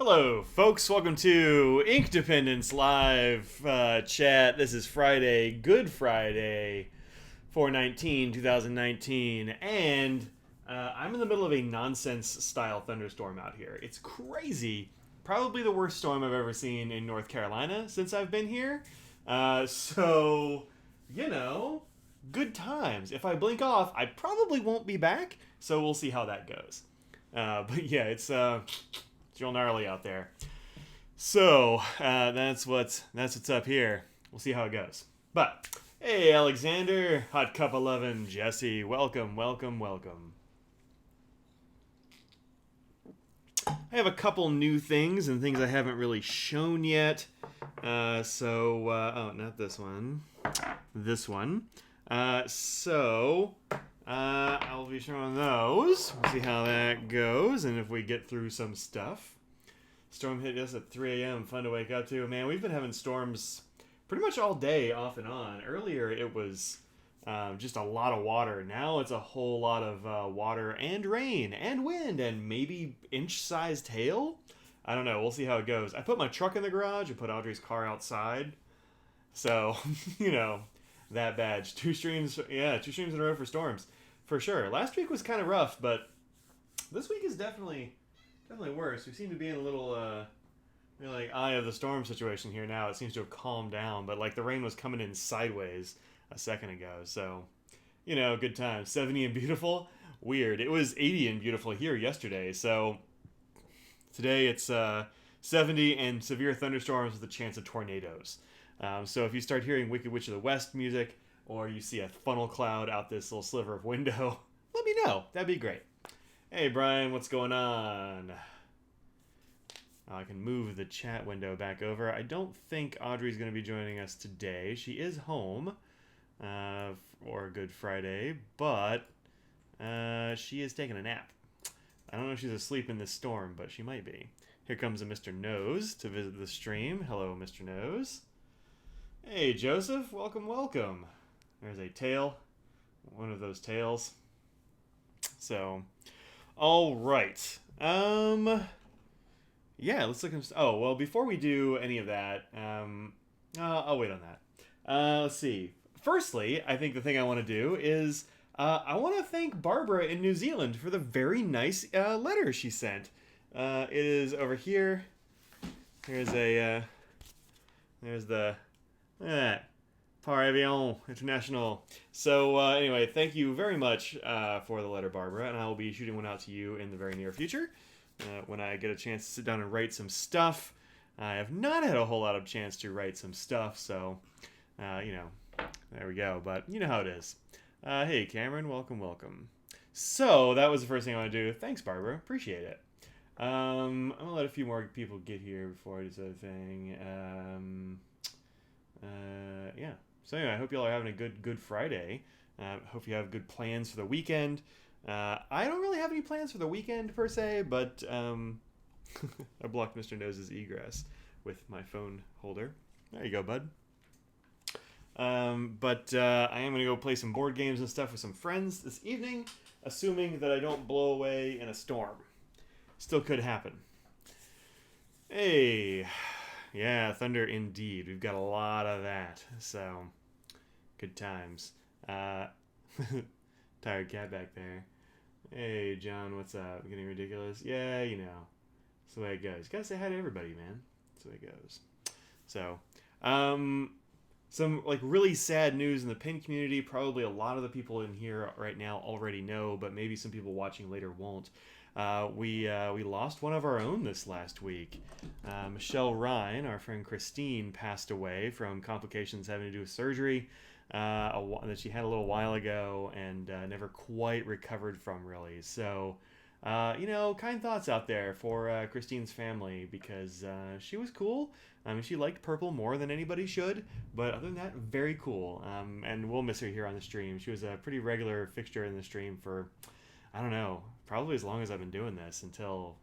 Hello, folks. Welcome to Inkdependence Live chat. This is Friday, Good Friday, 2019, and I'm in the middle of a nonsense-style thunderstorm out here. It's crazy. Probably the worst storm I've ever seen in North Carolina since I've been here. So, good times. If I blink off, I probably won't be back, so we'll see how that goes. But yeah, it's real gnarly out there. So that's what's up here. We'll see how it goes. But hey, Alexander, Hot Cup of Lovin', Jesse, welcome. I have a couple new things and things I haven't really shown yet. Not this one. This one. I'll be showing those. We'll see how that goes and if we get through some stuff. Storm hit us at 3 a.m. Fun to wake up to. Man, we've been having storms pretty much all day off and on. Earlier it was just a lot of water. Now it's a whole lot of water and rain and wind and maybe inch-sized hail. I don't know. We'll see how it goes. I put my truck in the garage. I put Audrey's car outside. So, that badge. Two streams in a row for storms. For sure. Last week was kind of rough, but this week is definitely worse. We seem to be in a little eye of the storm situation here now. It seems to have calmed down, but the rain was coming in sideways a second ago. So, good times. 70 and beautiful. Weird. It was 80 and beautiful here yesterday. So today it's 70 and severe thunderstorms with a chance of tornadoes. So if you start hearing Wicked Witch of the West music, or you see a funnel cloud out this little sliver of window, let me know. That'd be great. Hey, Brian, what's going on? I can move the chat window back over. I don't think Audrey's going to be joining us today. She is home for Good Friday, but she is taking a nap. I don't know if she's asleep in this storm, but she might be. Here comes a Mr. Nose to visit the stream. Hello, Mr. Nose. Hey, Joseph. Welcome. There's a tail. One of those tails. So, all right. Let's look at... Oh, well, before we do any of that, I'll wait on that. Let's see. Firstly, I think the thing I want to do is I want to thank Barbara in New Zealand for the very nice letter she sent. It is over here. There's the... Par Avion International. So anyway, thank you very much for the letter, Barbara, and I will be shooting one out to you in the very near future when I get a chance to sit down and write some stuff. I have not had a whole lot of chance to write some stuff, so there we go. But you know how it is. Hey, Cameron, welcome. So that was the first thing I want to do. Thanks, Barbara. Appreciate it. I'm gonna let a few more people get here before I do this other thing. So anyway, I hope y'all are having a good Friday. Hope you have good plans for the weekend. I don't really have any plans for the weekend per se, but I blocked Mr. Nose's egress with my phone holder. There you go, bud. I am going to go play some board games and stuff with some friends this evening, assuming that I don't blow away in a storm. Still could happen. Hey... Yeah, thunder indeed. We've got a lot of that. So, good times. Tired cat back there. Hey, John, what's up? Getting ridiculous? Yeah, That's the way it goes. You gotta say hi to everybody, man. That's the way it goes. So, some really sad news in the pin community. Probably a lot of the people in here right now already know, but maybe some people watching later won't. We lost one of our own this last week. Michelle Ryan, our friend Christine, passed away from complications having to do with surgery that she had a little while ago and never quite recovered from, really. So, kind thoughts out there for Christine's family because she was cool. She liked purple more than anybody should, but other than that, very cool. And we'll miss her here on the stream. She was a pretty regular fixture in the stream for, I don't know, probably as long as I've been doing this until,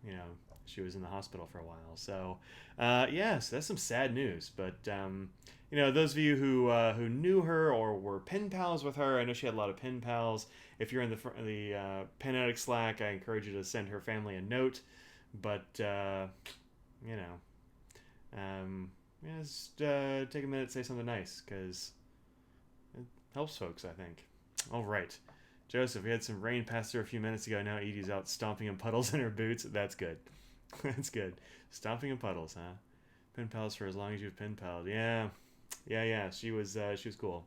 she was in the hospital for a while. So, so that's some sad news. But, those of you who knew her or were pen pals with her, I know she had a lot of pen pals. If you're in the Pen Addict Slack, I encourage you to send her family a note. But, you know, yeah, just take a minute, say something nice, because it helps folks, I think. All right. Joseph, we had some rain pass through a few minutes ago. Now Edie's out stomping in puddles in her boots. That's good. That's good. Stomping in puddles, huh? Pen pals for as long as you've pen palled. Yeah. Yeah. She was cool.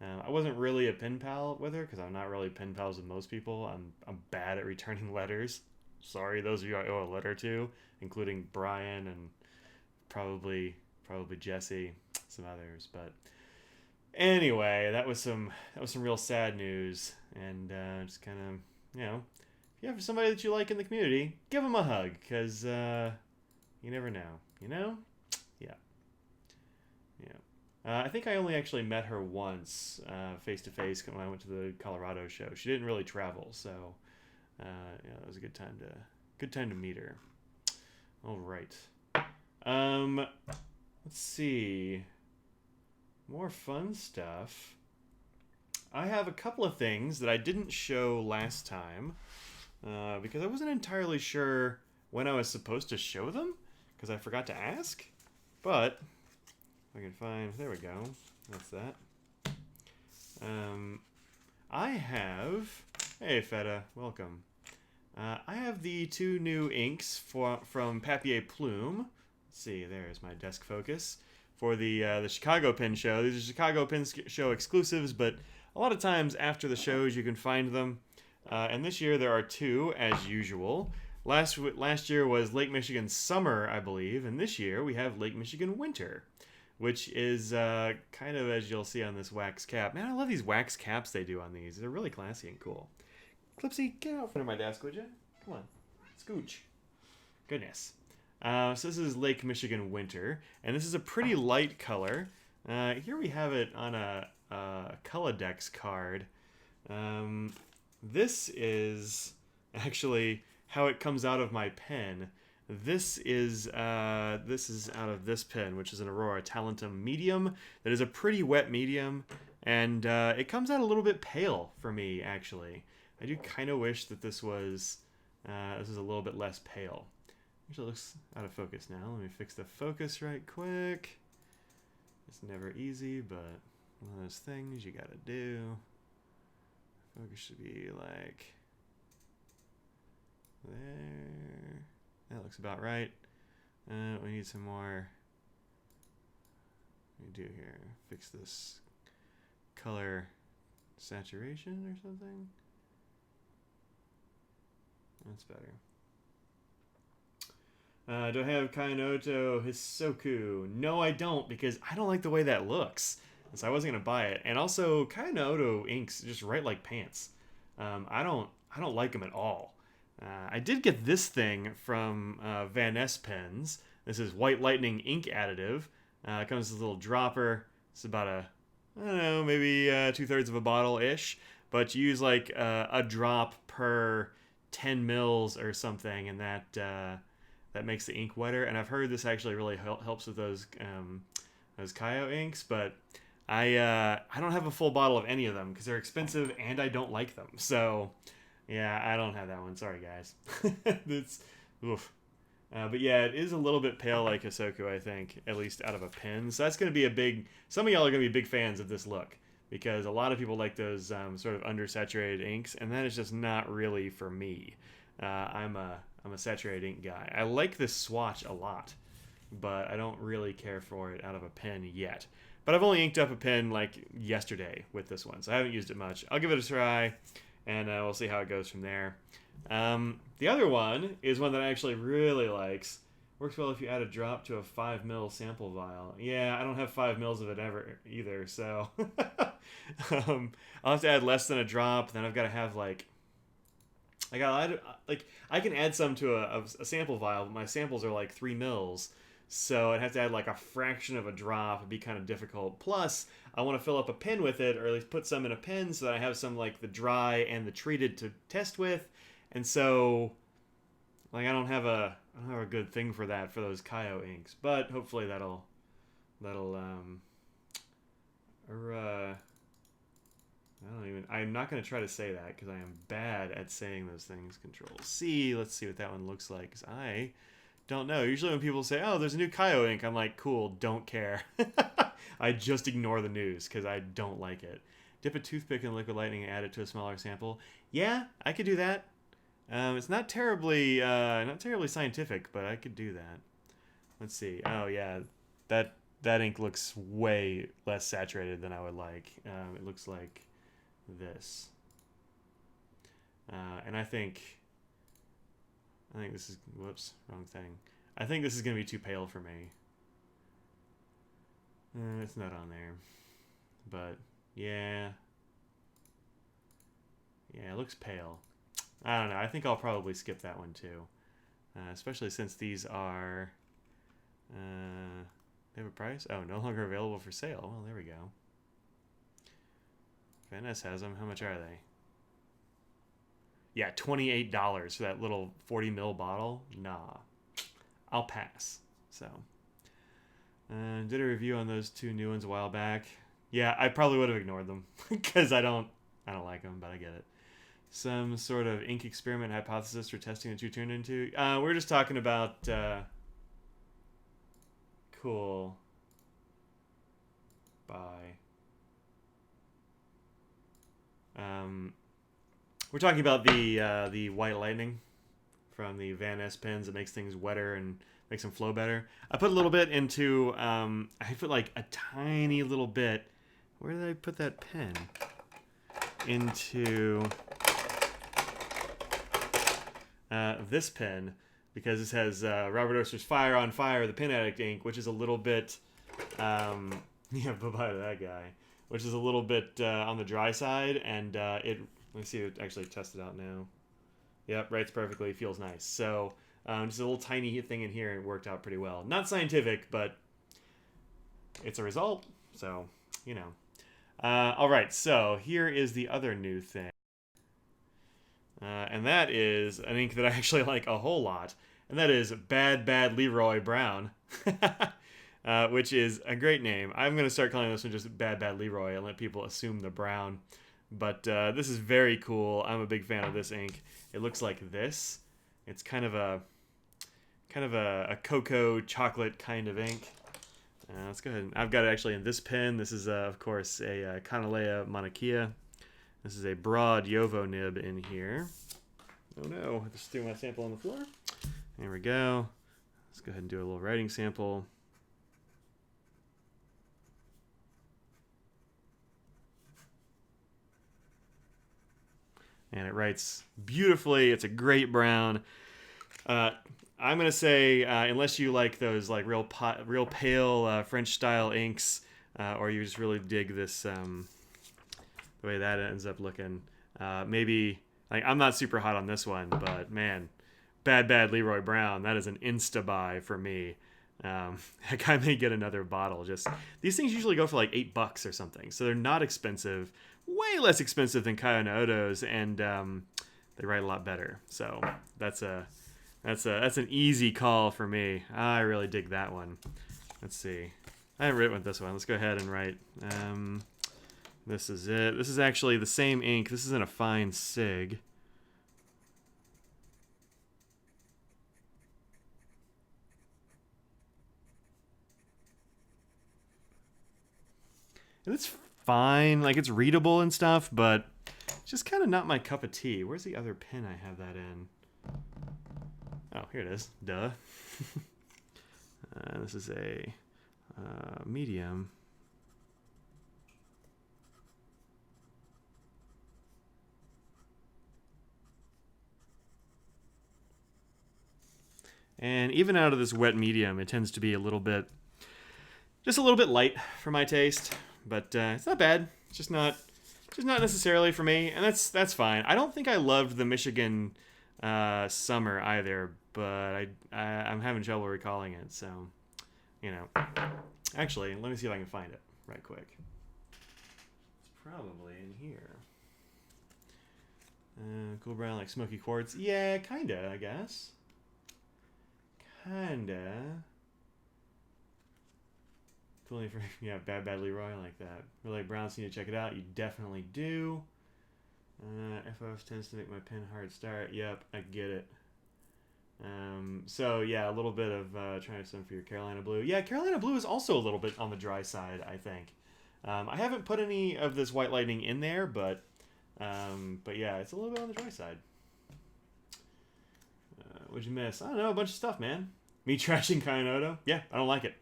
I wasn't really a pen pal with her because I'm not really pen pals with most people. I'm bad at returning letters. Sorry, those of you I owe a letter to, including Brian and probably Jesse, some others. But anyway, that was some real sad news, and just kind of, if you have somebody that you like in the community, give them a hug, because you never know, Yeah. I think I only actually met her once, face to face, when I went to the Colorado show. She didn't really travel, so it was a good time to meet her. All right. Let's see. More fun stuff. I have a couple of things that I didn't show last time because I wasn't entirely sure when I was supposed to show them because I forgot to ask. But I can find. There we go. That's that. I have. Hey, Feta. Welcome. I have the 2 new inks from Papier Plume. Let's see. There's my desk focus. For the Chicago Pen Show. These are Chicago Pen Show exclusives, but a lot of times after the shows you can find them. And this year there are 2, as usual. Last year was Lake Michigan Summer, I believe, and this year we have Lake Michigan Winter, which is kind of as you'll see on this wax cap. Man, I love these wax caps they do on these. They're really classy and cool. Clipsy, get out from my desk, would you? Come on. Scooch. Goodness. So this is Lake Michigan Winter, and this is a pretty light color. Here we have it on a Colodex card. This is actually how it comes out of my pen. This is out of this pen, which is an Aurora Talentum medium. That is a pretty wet medium, and it comes out a little bit pale for me, actually. I do kind of wish that this was a little bit less pale. Actually, it looks out of focus now. Let me fix the focus right quick. It's never easy, but one of those things you gotta do. Focus should be like there. That looks about right. We need some more. What do we do here? Fix this color saturation or something. That's better. Do I have Kainoto Hisoku? No, I don't, because I don't like the way that looks. So I wasn't gonna buy it. And also, Kainoto inks just write like pants. I don't like them at all. I did get this thing from Van Ness Pens. This is White Lightning ink additive. It comes with a little dropper. It's about maybe 2/3 of a bottle ish. But you use like a drop per 10 mils or something, and that makes the ink wetter. And I've heard this actually really helps with those Kaio inks, but I don't have a full bottle of any of them because they're expensive and I don't like them. So yeah, I don't have that one. Sorry, guys. It's oof. But yeah, it is a little bit pale like Hisoku, I think, at least out of a pen. So that's going to be some of y'all are going to be big fans of this look because a lot of people like those sort of undersaturated inks, and that is just not really for me. I'm a saturated ink guy. I like this swatch a lot, but I don't really care for it out of a pen yet. But I've only inked up a pen like yesterday with this one, so I haven't used it much. I'll give it a try, and we'll see how it goes from there. The other one is one that I actually really likes. Works well if you add a drop to a 5 ml sample vial. Yeah, I don't have 5 mils of it ever either, so I'll have to add less than a drop. Then I've got to have I can add some to a sample vial, but my samples are like 3 mils. So I'd have to add like a fraction of a drop. It'd be kind of difficult. Plus, I want to fill up a pen with it, or at least put some in a pen so that I have some like the dry and the treated to test with. And so, like, I don't have a good thing for that for those Kaio inks. But hopefully I'm not going to try to say that because I am bad at saying those things. Control C. Let's see what that one looks like. 'Cause I don't know. Usually when people say, "Oh, there's a new Kaio ink," I'm like, "Cool, don't care." I just ignore the news because I don't like it. Dip a toothpick in liquid lightning and add it to a smaller sample. Yeah, I could do that. It's not terribly scientific, but I could do that. Let's see. Oh yeah, that that ink looks way less saturated than I would like. It looks like this, and I think this is whoops, wrong thing. I think this is gonna be too pale for me. It's not on there, but yeah, yeah, it looks pale. I don't know. I think I'll probably skip that one too, especially since these are. They have a price? Oh, no longer available for sale. Well, there we go. Venice has them. How much are they? Yeah, $28 for that little 40 ml bottle. Nah, I'll pass. So, did a review on those two new ones a while back. Yeah, I probably would have ignored them because I don't like them, but I get it. Some sort of ink experiment hypothesis for testing that you turned into. We're just talking about. Cool. Bye. We're talking about the white lightning from the Van Ness pens that makes things wetter and makes them flow better. I put a little bit into. I put like a tiny little bit. Where did I put that pen? Into this pen because this has Robert Oster's Fire on Fire, the Pen Addict ink, which is a little bit. Yeah, bye-bye to that guy. Which is a little bit on the dry side, and it. Let me see it actually test it out now. Yep, writes perfectly, feels nice. So just a little tiny thing in here, and it worked out pretty well. Not scientific, but it's a result. So you know. All right, so here is the other new thing, and that is an ink that I actually like a whole lot, and that is Bad Bad Leroy Brown. Which is a great name. I'm going to start calling this one just Bad Bad Leroy and let people assume the brown. But this is very cool. I'm a big fan of this ink. It looks like this. It's kind of a cocoa chocolate kind of ink. Let's go ahead. I've got it actually in this pen. This is, of course, a Canalea Monarchia. This is a broad Yovo nib in here. Oh no, I just threw my sample on the floor. There we go. Let's go ahead and do a little writing sample. And it writes beautifully. It's a great brown. I'm gonna say unless you like those like real pale French style inks, or you just really dig this the way that ends up looking. Maybe like I'm not super hot on this one, but man, Bad Bad Leroy Brown, that is an insta buy for me. Heck, I may get another bottle. Just these things usually go for like $8 or something, so they're not expensive. Way less expensive than Kaio no Odo's, and they write a lot better. So that's an easy call for me. I really dig that one. Let's see. I haven't written with this one. Let's go ahead and write. This is it. This is actually the same ink. This is in a fine sig. And it's fine, like it's readable and stuff, but it's just kind of not my cup of tea. Where's the other pen I have that in? Oh, here it is. Duh. This is a medium. And even out of this wet medium, it tends to be just a little bit light for my taste. But it's not bad. It's just not necessarily for me, and that's fine. I don't think I loved the Michigan summer either, but I'm having trouble recalling it. So, you know, actually, let me see if I can find it right quick. It's probably in here. Cool brown like smoky quartz. Yeah, kinda, I guess. Kinda. Yeah, Bad Bad Leroy, I like that. Really, Browns need to check it out. You definitely do. FOF tends to make my pen hard start. Yep, I get it. So yeah, a little bit of trying some for your Carolina Blue. Yeah, Carolina Blue is also a little bit on the dry side, I think. I haven't put any of this White Lightning in there, but yeah, it's a little bit on the dry side. What'd you miss? I don't know, a bunch of stuff, man. Me trashing Kayanoto? Yeah, I don't like it.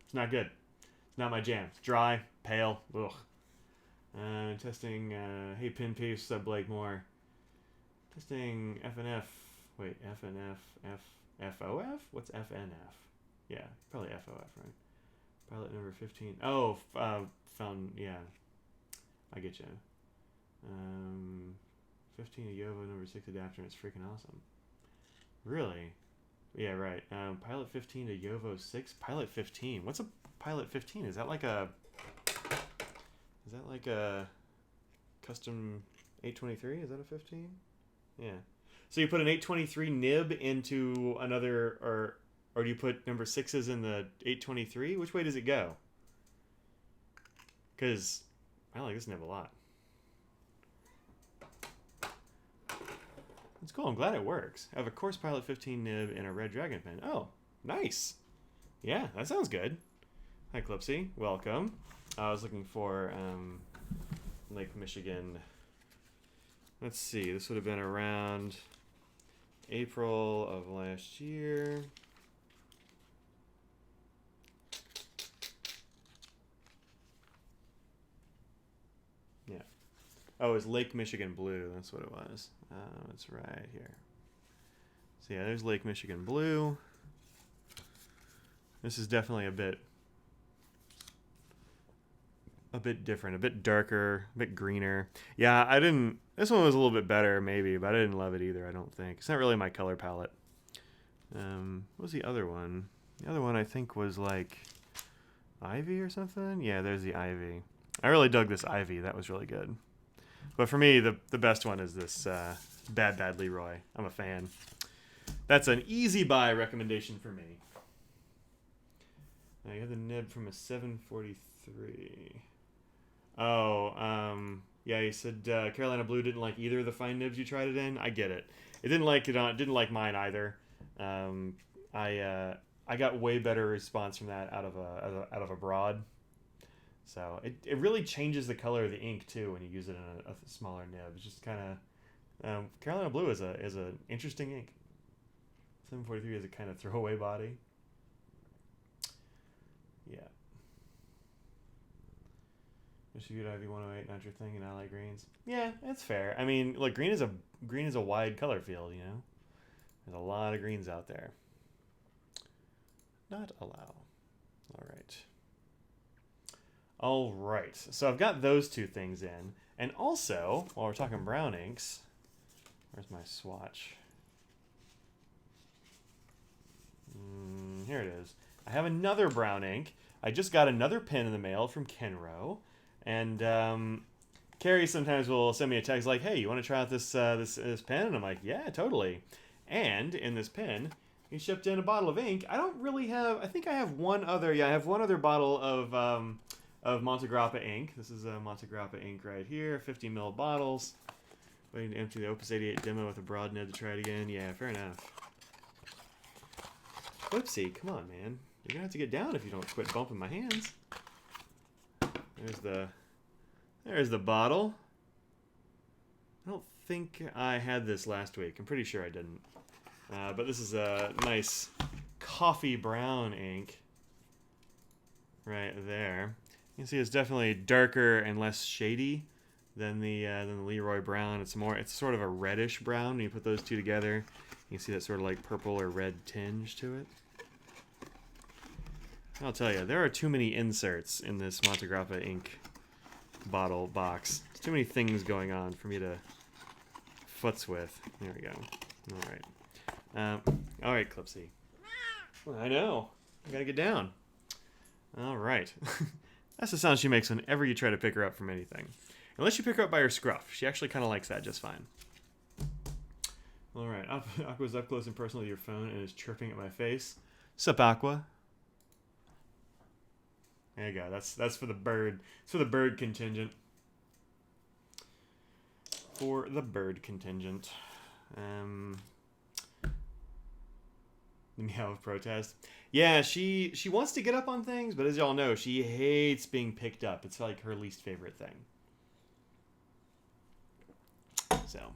It's not good. It's not my jam. It's dry, pale, ugh. Testing, hey Pinpiece, sub Blake Moore. Testing FNF. Wait, FNF, FOF? What's FNF? Yeah, probably FOF, right? Pilot number 15. Oh, found, yeah. I get you. 15 a Yovo number 6 adapter. It's freaking awesome. Really? Yeah, right. Pilot 15 to Yovo 6. Pilot 15. What's a Pilot 15? Is that like a custom 823? Is that a 15? Yeah. So you put an 823 nib into another, or do you put number 6s in the 823? Which way does it go? Because I like this nib a lot. It's cool. I'm glad it works. I have a Course Pilot 15 nib and a Red Dragon pen. Oh, nice. Yeah, that sounds good. Hi, Clipsy. Welcome. I was looking for Lake Michigan. Let's see. This would have been around April of last year. Yeah. Oh, it was Lake Michigan Blue. That's what it was. It's right here. So yeah, there's Lake Michigan Blue. This is definitely a bit different, a bit darker, a bit greener. Yeah, this one was a little bit better maybe, but I didn't love it either, I don't think. It's not really my color palette. What was the other one? The other one I think was like Ivy or something? Yeah, there's the Ivy. I really dug this Ivy. That was really good. But for me, the best one is this Bad Leroy. I'm a fan. That's an easy buy recommendation for me. Now you have the nib from a 743. Oh, yeah, you said Carolina Blue didn't like either of the fine nibs you tried it in. I get it. It didn't like mine either. I got way better response from that out of a broad. So it really changes the color of the ink too when you use it in a smaller nib. It's just kind of Carolina Blue is an interesting ink. 743 is a kind of throwaway body. Yeah. Just viewed IV 108, not your thing, and I like greens. Yeah, that's fair. I mean, look, green is a wide color field, you know. There's a lot of greens out there. Not allow. All right. So I've got those two things in, and also while we're talking brown inks, where's my swatch? Here it is. I have another brown ink. I just got another pen in the mail from Kenro, and Carrie sometimes will send me a text like, "Hey, you want to try out this pen?" And I'm like, "Yeah, totally." And in this pen, he shipped in a bottle of ink. I don't really have. I think I have one other. Yeah, I have one other bottle of Montegrappa ink. This is a Montegrappa ink right here. 50 ml bottles. Waiting to empty the Opus 88 demo with a broad nib to try it again. Yeah, fair enough. Whoopsie, come on, man. You're gonna have to get down if you don't quit bumping my hands. There's the bottle. I don't think I had this last week. I'm pretty sure I didn't. But this is a nice coffee brown ink right there. You can see it's definitely darker and less shady than the Leroy brown. It's sort of a reddish brown. When you put those two together, you can see that sort of like purple or red tinge to it. I'll tell you, there are too many inserts in this Montegrappa ink bottle box. There's too many things going on for me to futz with. There we go. All right, Clipsy. I know. I gotta get down. All right. That's the sound she makes whenever you try to pick her up from anything. Unless you pick her up by her scruff. She actually kind of likes that just fine. All right. Aqua's up close and personal with your phone and is chirping at my face. Sup, Aqua? There you go. That's for the bird. It's for the bird contingent. The meow of protest. Yeah, she wants to get up on things, but as y'all know, she hates being picked up. It's like her least favorite thing. So,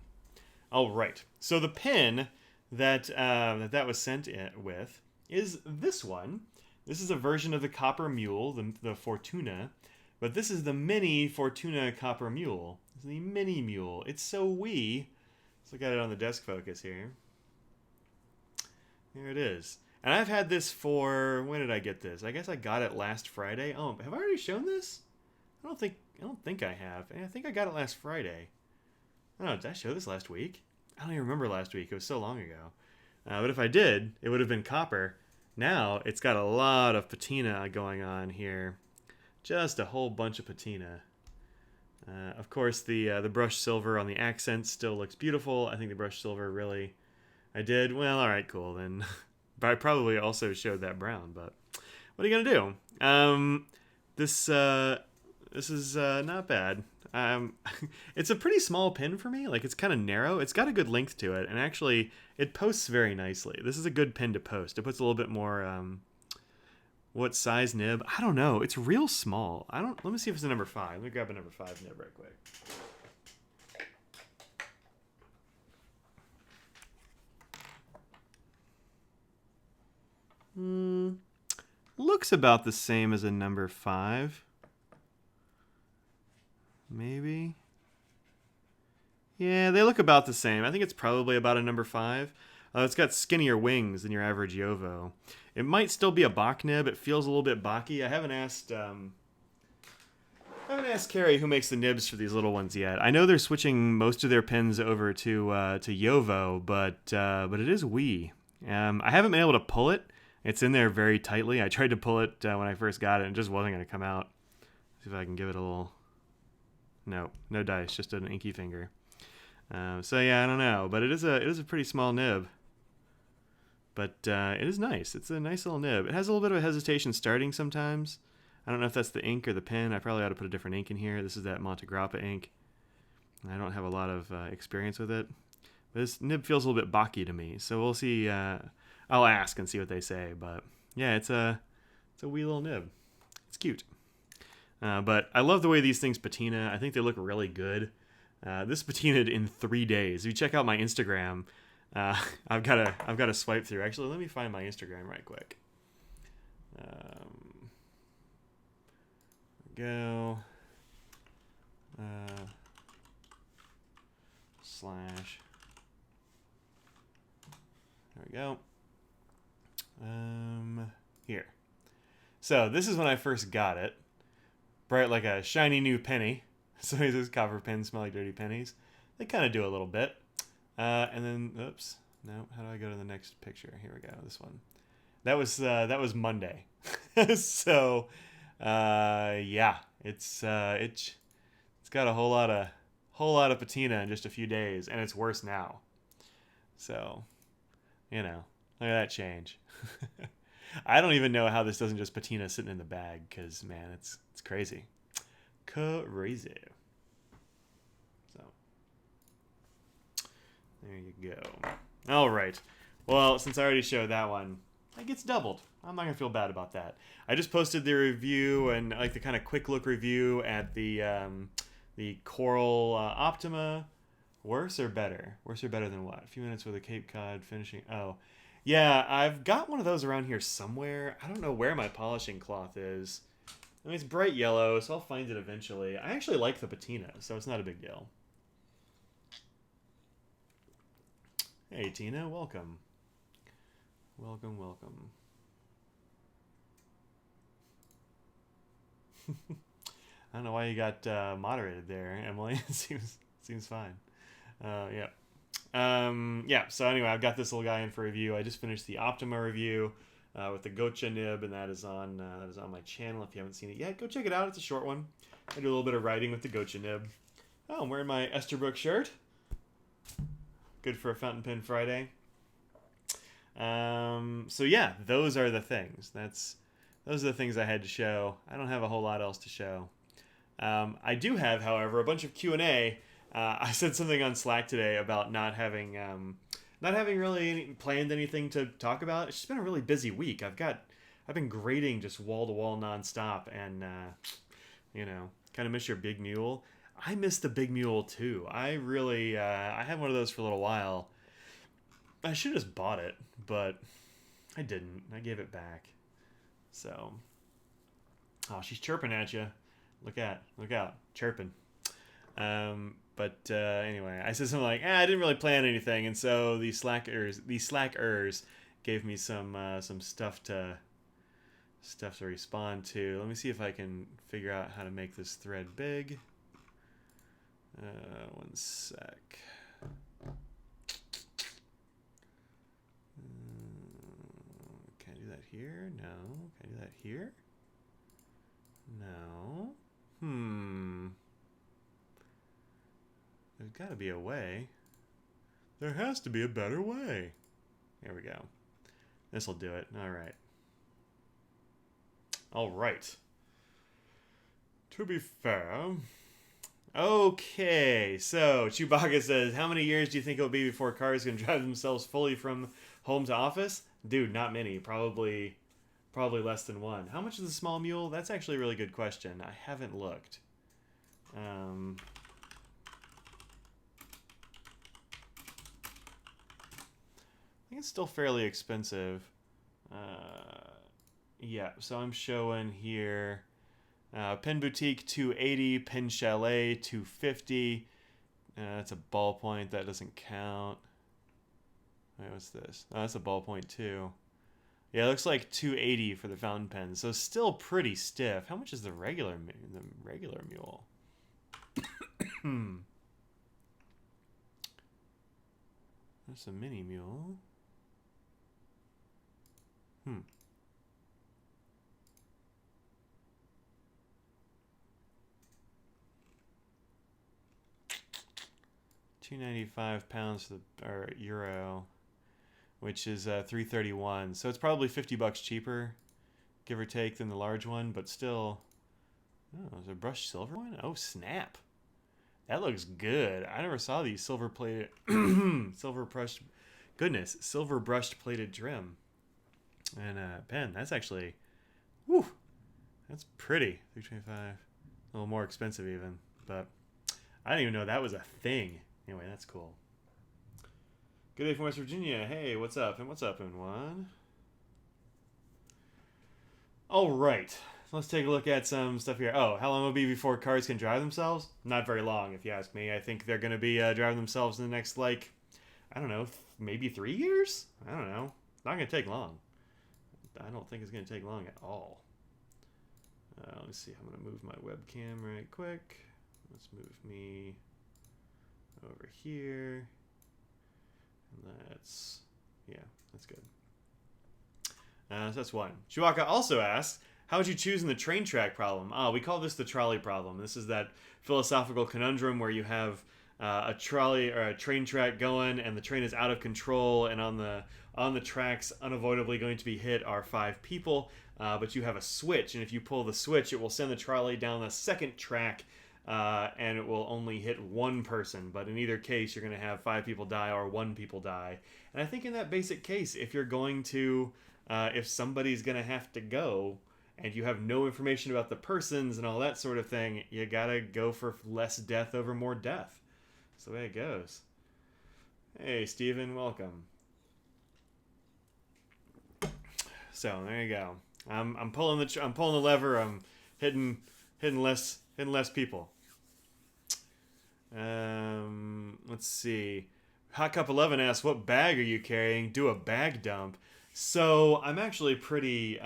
all right. So the pin that that was sent with is this one. This is a version of the Copper Mule, the Fortuna, but this is the mini Fortuna Copper Mule. It's the mini mule. It's so wee. Let's look at it on the desk focus here. Here it is. And I've had this for, when did I get this? I guess I got it last Friday. Oh, have I already shown this? I don't think I have. I think I got it last Friday. I don't know, did I show this last week? I don't even remember last week. It was so long ago. But if I did, it would have been copper. Now, it's got a lot of patina going on here. Just a whole bunch of patina. Of course, the brushed silver on the accents still looks beautiful. I think the brushed silver really... I did? Well, alright, cool, then. But I probably also showed that brown, but... What are you gonna do? This is not bad. It's a pretty small pin for me. Like, it's kind of narrow. It's got a good length to it, and actually, it posts very nicely. This is a good pin to post. It puts a little bit more, what size nib? I don't know. It's real small. Let me see if it's a number 5. Let me grab a number 5 nib right quick. Looks about the same as a number 5. Maybe. Yeah, they look about the same. I think it's probably about a number 5. It's got skinnier wings than your average Yovo. It might still be a Bach nib. It feels a little bit Bach-y. I haven't asked Carrie who makes the nibs for these little ones yet. I know they're switching most of their pins over to Yovo, but it is wee. I haven't been able to pull it. It's in there very tightly. I tried to pull it when I first got it, and it just wasn't going to come out. See if I can give it a little... No dice, just an inky finger. So yeah, I don't know, but it is a pretty small nib. But it is nice. It's a nice little nib. It has a little bit of a hesitation starting sometimes. I don't know if that's the ink or the pen. I probably ought to put a different ink in here. This is that Monte Grappa ink. I don't have a lot of experience with it. But this nib feels a little bit Bach-y to me, so we'll see. I'll ask and see what they say. But yeah, it's a wee little nib. It's cute. But I love the way these things patina. I think they look really good. This patinaed in 3 days. If you check out my Instagram, I've got to swipe through. Actually, let me find my Instagram right quick. Go. Slash. There we go. Here. So this is when I first got it. Bright like a shiny new penny. So these copper pins smell like dirty pennies. They kind of do a little bit. And then, oops. No, how do I go to the next picture? Here we go. This one. That was Monday. So, yeah, it's got a whole lot of patina in just a few days, and it's worse now. So, look at that change. I don't even know how this doesn't just patina sitting in the bag, because man, it's crazy. Crazy. So there you go. All right. Well, since I already showed that one, it gets doubled. I'm not gonna feel bad about that. I just posted the review and like the kind of quick look review at the Coral Optima. Worse or better? Worse or better than what? A few minutes with a Cape Cod finishing. Oh, yeah. I've got one of those around here somewhere. I don't know where my polishing cloth is. I mean, it's bright yellow, so I'll find it eventually. I actually like the patina, so it's not a big deal. Hey, Tina, welcome. Welcome, welcome. I don't know why you got moderated there, Emily. It seems fine. Yeah. Yeah, so anyway, I've got this little guy in for review. I just finished the Optima review with the Gocha nib, and that is on my channel. If you haven't seen it yet, go check it out. It's a short one. I do a little bit of writing with the Gocha nib. Oh, I'm wearing my Esterbrook shirt. Good for a Fountain Pen Friday. So yeah, those are the things. Those are the things I had to show. I don't have a whole lot else to show. I do have, however, a bunch of Q&A. I said something on Slack today about not having not having really planned anything to talk about. It's just been a really busy week. I've been grading just wall to wall nonstop, and kind of miss your big mule. I miss the big mule too. I really I had one of those for a little while. I should have just bought it, but I didn't. I gave it back. So, oh, she's chirping at you. Look out, chirping. But anyway, I said something like, I didn't really plan anything, and so these slackers gave me some stuff to respond to. Let me see if I can figure out how to make this thread big. One sec. Can I do that here? No. Can I do that here? No. There's got to be a way. There has to be a better way. There we go. This'll do it. All right. To be fair. Okay, so Chewbacca says, how many years do you think it'll be before cars can drive themselves fully from home to office? Dude, not many. Probably less than one. How much is a small mule? That's actually a really good question. I haven't looked. I think it's still fairly expensive. Yeah, so I'm showing here Pen Boutique $280, Pen Chalet $250. That's a ballpoint. That doesn't count. Wait, what's this? Oh, that's a ballpoint too. Yeah, it looks like $280 for the fountain pen. So still pretty stiff. How much is the regular mule? That's a mini mule. £295 for or euro, which is $331. So it's probably $50 cheaper, give or take, than the large one, but still. Oh, is there a brushed silver one? Oh, snap. That looks good. I never saw these silver plated silver brushed plated trim. And pen, that's actually, whew, that's pretty. $325. A little more expensive even, but I didn't even know that was a thing. Anyway, that's cool. Good day from West Virginia. Hey, what's up? And what's up, N1? All right. Let's take a look at some stuff here. Oh, how long will it be before cars can drive themselves? Not very long, if you ask me. I think they're going to be driving themselves in the next, I don't know, maybe 3 years? I don't know. Not going to take long. I don't think it's going to take long at all. Let me see. I'm going to move my webcam right quick. Let's move me over here. And that's good. So that's one. Chewbacca also asks, how would you choose in the train track problem? We call this the trolley problem. This is that philosophical conundrum where you have a trolley or a train track going, and the train is out of control, and on the tracks, unavoidably going to be hit are 5 people. But you have a switch, and if you pull the switch, it will send the trolley down the second track, and it will only hit 1 person. But in either case, you're going to have 5 people die or 1 people die. And I think in that basic case, if you're going to, if somebody's going to have to go, and you have no information about the persons and all that sort of thing, you gotta go for less death over more death. That's the way it goes. Hey, Steven, welcome. So there you go. I'm pulling the lever. I'm hitting less people. Let's see. Hot Cup 11 asks, what bag are you carrying? Do a bag dump. So I'm actually pretty.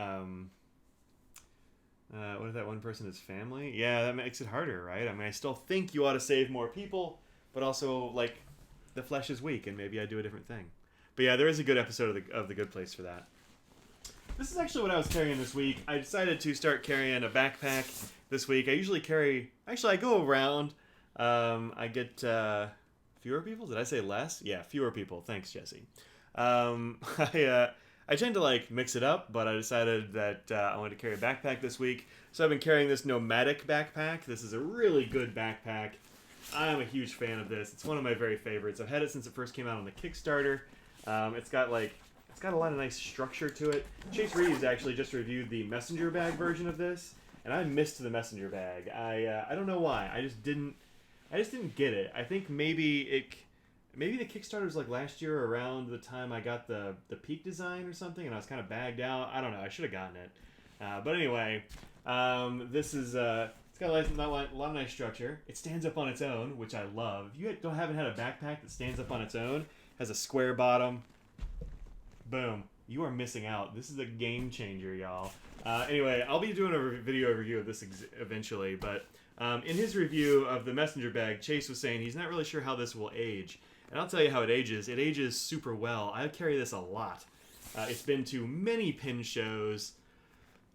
What if that one person is family? Yeah, that makes it harder, right? I mean, I still think you ought to save more people, but also, the flesh is weak, and maybe I do a different thing. But yeah, there is a good episode of the Good Place for that. This is actually what I was carrying this week. I decided to start carrying a backpack this week. I usually carry... Actually, I go around. I get fewer people. Did I say less? Yeah, fewer people. Thanks, Jesse. I tend to mix it up, but I decided that I wanted to carry a backpack this week. So I've been carrying this Nomadic backpack. This is a really good backpack. I am a huge fan of this. It's one of my very favorites. I've had it since it first came out on the Kickstarter. It's got a lot of nice structure to it. Chase Reeves actually just reviewed the messenger bag version of this, and I missed the messenger bag. I don't know why. I just didn't get it. I think maybe the Kickstarter was like last year around the time I got the peak design or something, and I was kind of bagged out. I don't know. I should have gotten it. But anyway, this is it's got a lot of nice structure. It stands up on its own, which I love. If you haven't had a backpack that stands up on its own, has a square bottom, boom, you are missing out. This is a game changer, y'all. Anyway, I'll be doing a video review of this eventually, but in his review of the messenger bag, Chase was saying he's not really sure how this will age. And I'll tell you how it ages. It ages super well. I carry this a lot. It's been to many pin shows,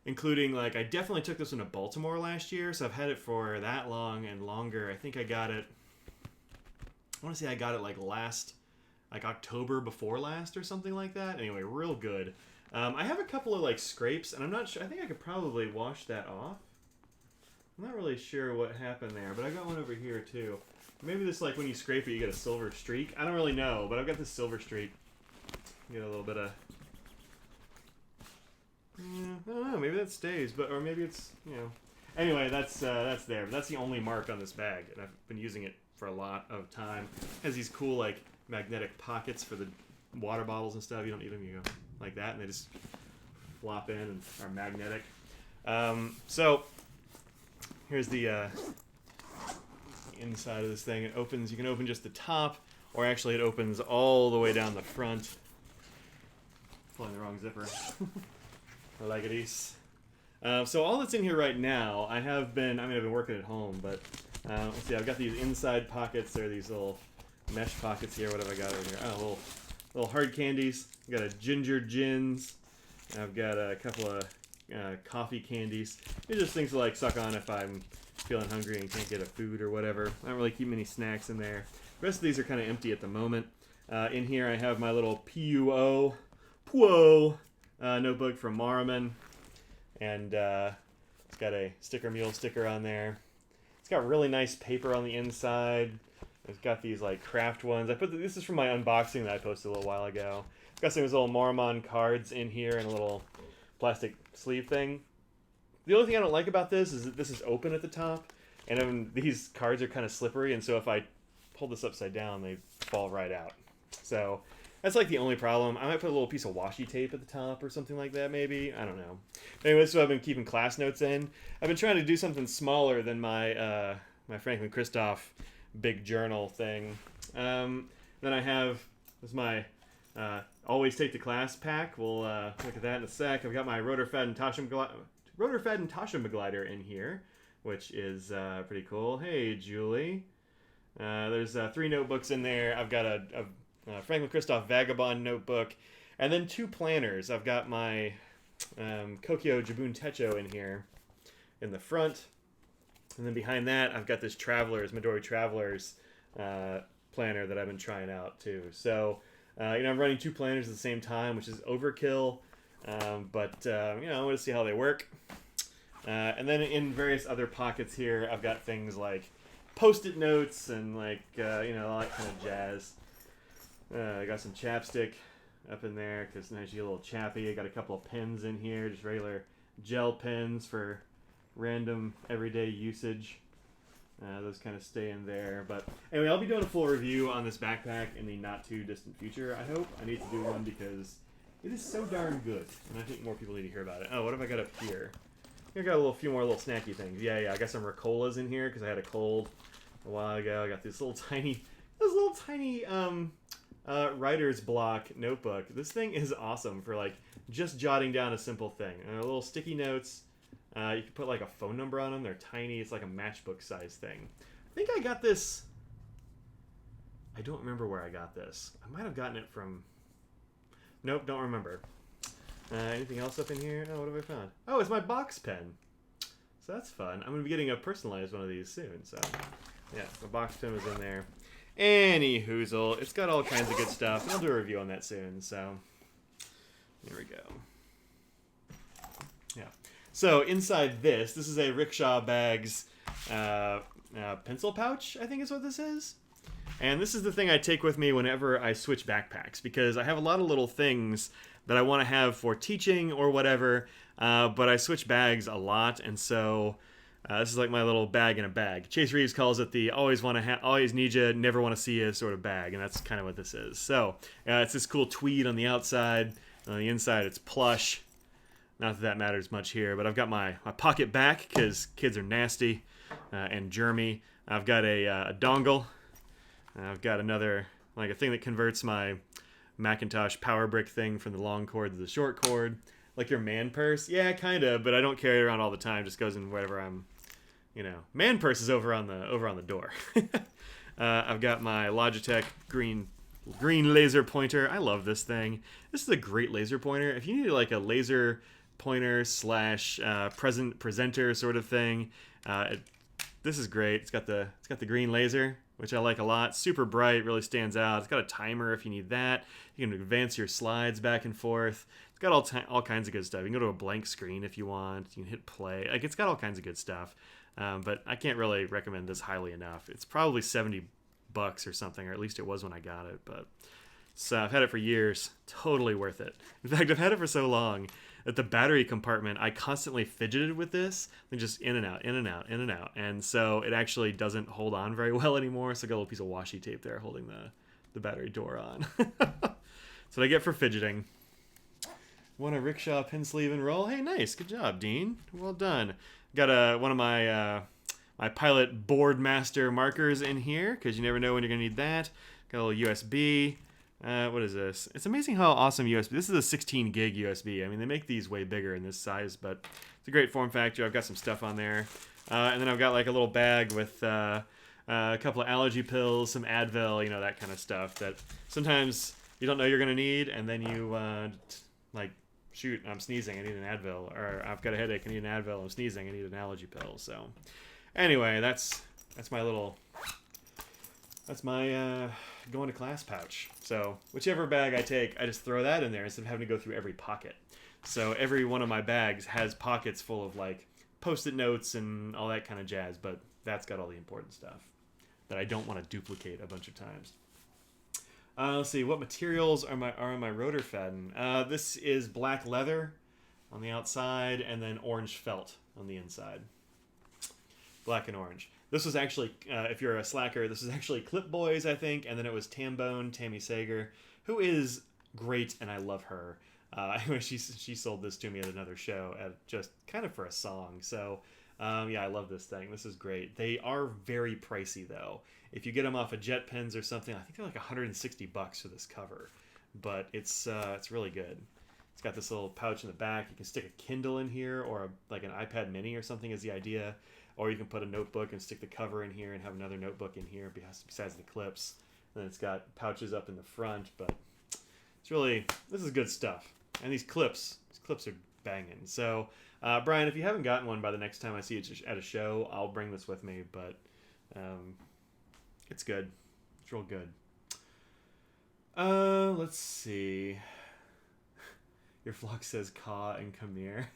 including, like, I definitely took this one to Baltimore last year, so I've had it for that long and longer. I think I got it, I want to say I got it like October before last or something like that. Anyway, real good. I have a couple of like scrapes, and I'm not sure. I think I could probably wash that off. I'm not really sure what happened there, but I got one over here too. Maybe this, like, when you scrape it, you get a silver streak. I don't really know, but I've got this silver streak. You get a little bit of... I don't know, maybe that stays, or maybe it's, you know... Anyway, that's there. But that's the only mark on this bag, and I've been using it for a lot of time. It has these cool, like, magnetic pockets for the water bottles and stuff. You don't need them, you go like that, and they just flop in and are magnetic. So, here's the... inside of this thing. It opens, you can open just the top, or actually it opens all the way down the front. Pulling the wrong zipper. Like it is. So all that's in here right now, I've been working at home, but let's see, I've got these inside pockets. There are these little mesh pockets here. What have I got over here? Oh, little hard candies. I've got a ginger gins. I've got a couple of coffee candies. These are just things to, like, suck on if I'm feeling hungry and can't get a food or whatever. I don't really keep many snacks in there. The rest of these are kind of empty at the moment. In here I have my little Puo notebook from Marraman, and it's got a Sticker Mule sticker on there. It's got really nice paper on the inside. It's got these, like, craft ones. This is from my unboxing that I posted a little while ago. It's got some of those little Marraman cards in here and a little plastic sleeve thing. The only thing I don't like about this is that this is open at the top, and these cards are kind of slippery, and so if I pull this upside down, they fall right out. So that's, like, the only problem. I might put a little piece of washi tape at the top or something like that, maybe. I don't know. Anyway, this is what I've been keeping class notes in. I've been trying to do something smaller than my my Franklin Christoph big journal thing. Then I have, this is my Always Take to Class pack. We'll look at that in a sec. I've got my Rotor Fed and Tasha glider in here, which is pretty cool. Hey, Julie. There's 3 notebooks in there. I've got a Franklin Christoph Vagabond notebook, and then 2 planners. I've got my Kokyo Jabun Techo in here in the front, and then behind that I've got this Midori Travelers planner that I've been trying out too. So I'm running 2 planners at the same time, which is overkill, but I want to see how they work. And then in various other pockets here, I've got things like Post-it notes and, like, all that kind of jazz. I got some chapstick up in there because nice, you get a little chappy. I got a couple of pens in here, just regular gel pens for random everyday usage. Those kind of stay in there. But anyway, I'll be doing a full review on this backpack in the not too distant future, I hope. I need to do one because it is so darn good, and I think more people need to hear about it. Oh, what have I got up here? I got a few more little snacky things. Yeah, I got some Ricolas in here because I had a cold a while ago. I got this little tiny writer's block notebook. This thing is awesome for, like, just jotting down a simple thing. Little sticky notes. You can put, like, a phone number on them. They're tiny. It's like a matchbook size thing. I think I got this. I don't remember where I got this. I might have gotten it from... Nope, don't remember. Anything else up in here? Oh, what have I found? Oh, it's my box pen. So that's fun. I'm going to be getting a personalized one of these soon. So, yeah, the box pen was in there. Any hoozle. It's got all kinds of good stuff. I'll do a review on that soon. So, here we go. Yeah. So, inside this is a Rickshaw Bags pencil pouch, I think is what this is. And this is the thing I take with me whenever I switch backpacks, because I have a lot of little things that I want to have for teaching or whatever, but I switch bags a lot, and so this is like my little bag in a bag. Chase Reeves calls it the always need you, never want to see you sort of bag, and that's kind of what this is. So it's this cool tweed on the outside. On the inside, it's plush. Not that matters much here, but I've got my pocket back because kids are nasty and germy. I've got a dongle. I've got another, like a thing that converts my Macintosh power brick thing from the long cord to the short cord. Like your man purse? Yeah, kind of, but I don't carry it around all the time. Just goes in wherever I'm, Man purse is over on the door. I've got my Logitech green laser pointer. I love this thing. This is a great laser pointer. If you need like a laser pointer slash presenter sort of thing, this is great. It's got the green laser, which I like a lot. Super bright, really stands out. It's got a timer if you need that. You can advance your slides back and forth. It's got all kinds of good stuff. You can go to a blank screen if you want. You can hit play. Like, it's got all kinds of good stuff. But I can't really recommend this highly enough. It's probably $70 or something, or at least it was when I got it. But so I've had it for years. Totally worth it. In fact, I've had it for so long that the battery compartment, I constantly fidgeted with this, and just in and out, in and out, in and out. And so it actually doesn't hold on very well anymore. So I got a little piece of washi tape there holding the battery door on. That's what I get for fidgeting. Want a rickshaw pin sleeve and roll? Hey, nice. Good job, Dean. Well done. Got one of my my Pilot Boardmaster markers in here, because you never know when you're going to need that. Got a little USB. What is this? It's amazing how awesome USB. This is a 16 gig USB. I mean, they make these way bigger in this size, but it's a great form factor. I've got some stuff on there. And then I've got like a little bag with a couple of allergy pills, some Advil, that kind of stuff that sometimes you don't know you're going to need, and then you shoot, I'm sneezing, I need an Advil, or I've got a headache, I need an Advil, I'm sneezing, I need an allergy pill. So anyway, that's my going to class pouch. So whichever bag I take, I just throw that in there instead of having to go through every pocket. So every one of my bags has pockets full of like Post-it notes and all that kind of jazz, but that's got all the important stuff that I don't want to duplicate a bunch of times. Let's see, what materials are on my rotor Fadden? This is black leather on the outside, and then orange felt on the inside. Black and orange. This was actually, if you're a slacker, this was actually Clip Boys, I think, and then it was Tammy Sager, who is great, and I love her. She sold this to me at another show, just kind of for a song. So, yeah, I love this thing. This is great. They are very pricey, though. If you get them off of Jet Pens or something, I think they're like $160 for this cover. But it's really good. It's got this little pouch in the back. You can stick a Kindle in here, or like an iPad Mini or something is the idea. Or you can put a notebook and stick the cover in here and have another notebook in here besides the clips. And then it's got pouches up in the front, but this is good stuff. And these clips are banging. So, Brian, if you haven't gotten one by the next time I see you at a show, I'll bring this with me. But it's good. It's real good. Let's see. Your flock says caw and come here.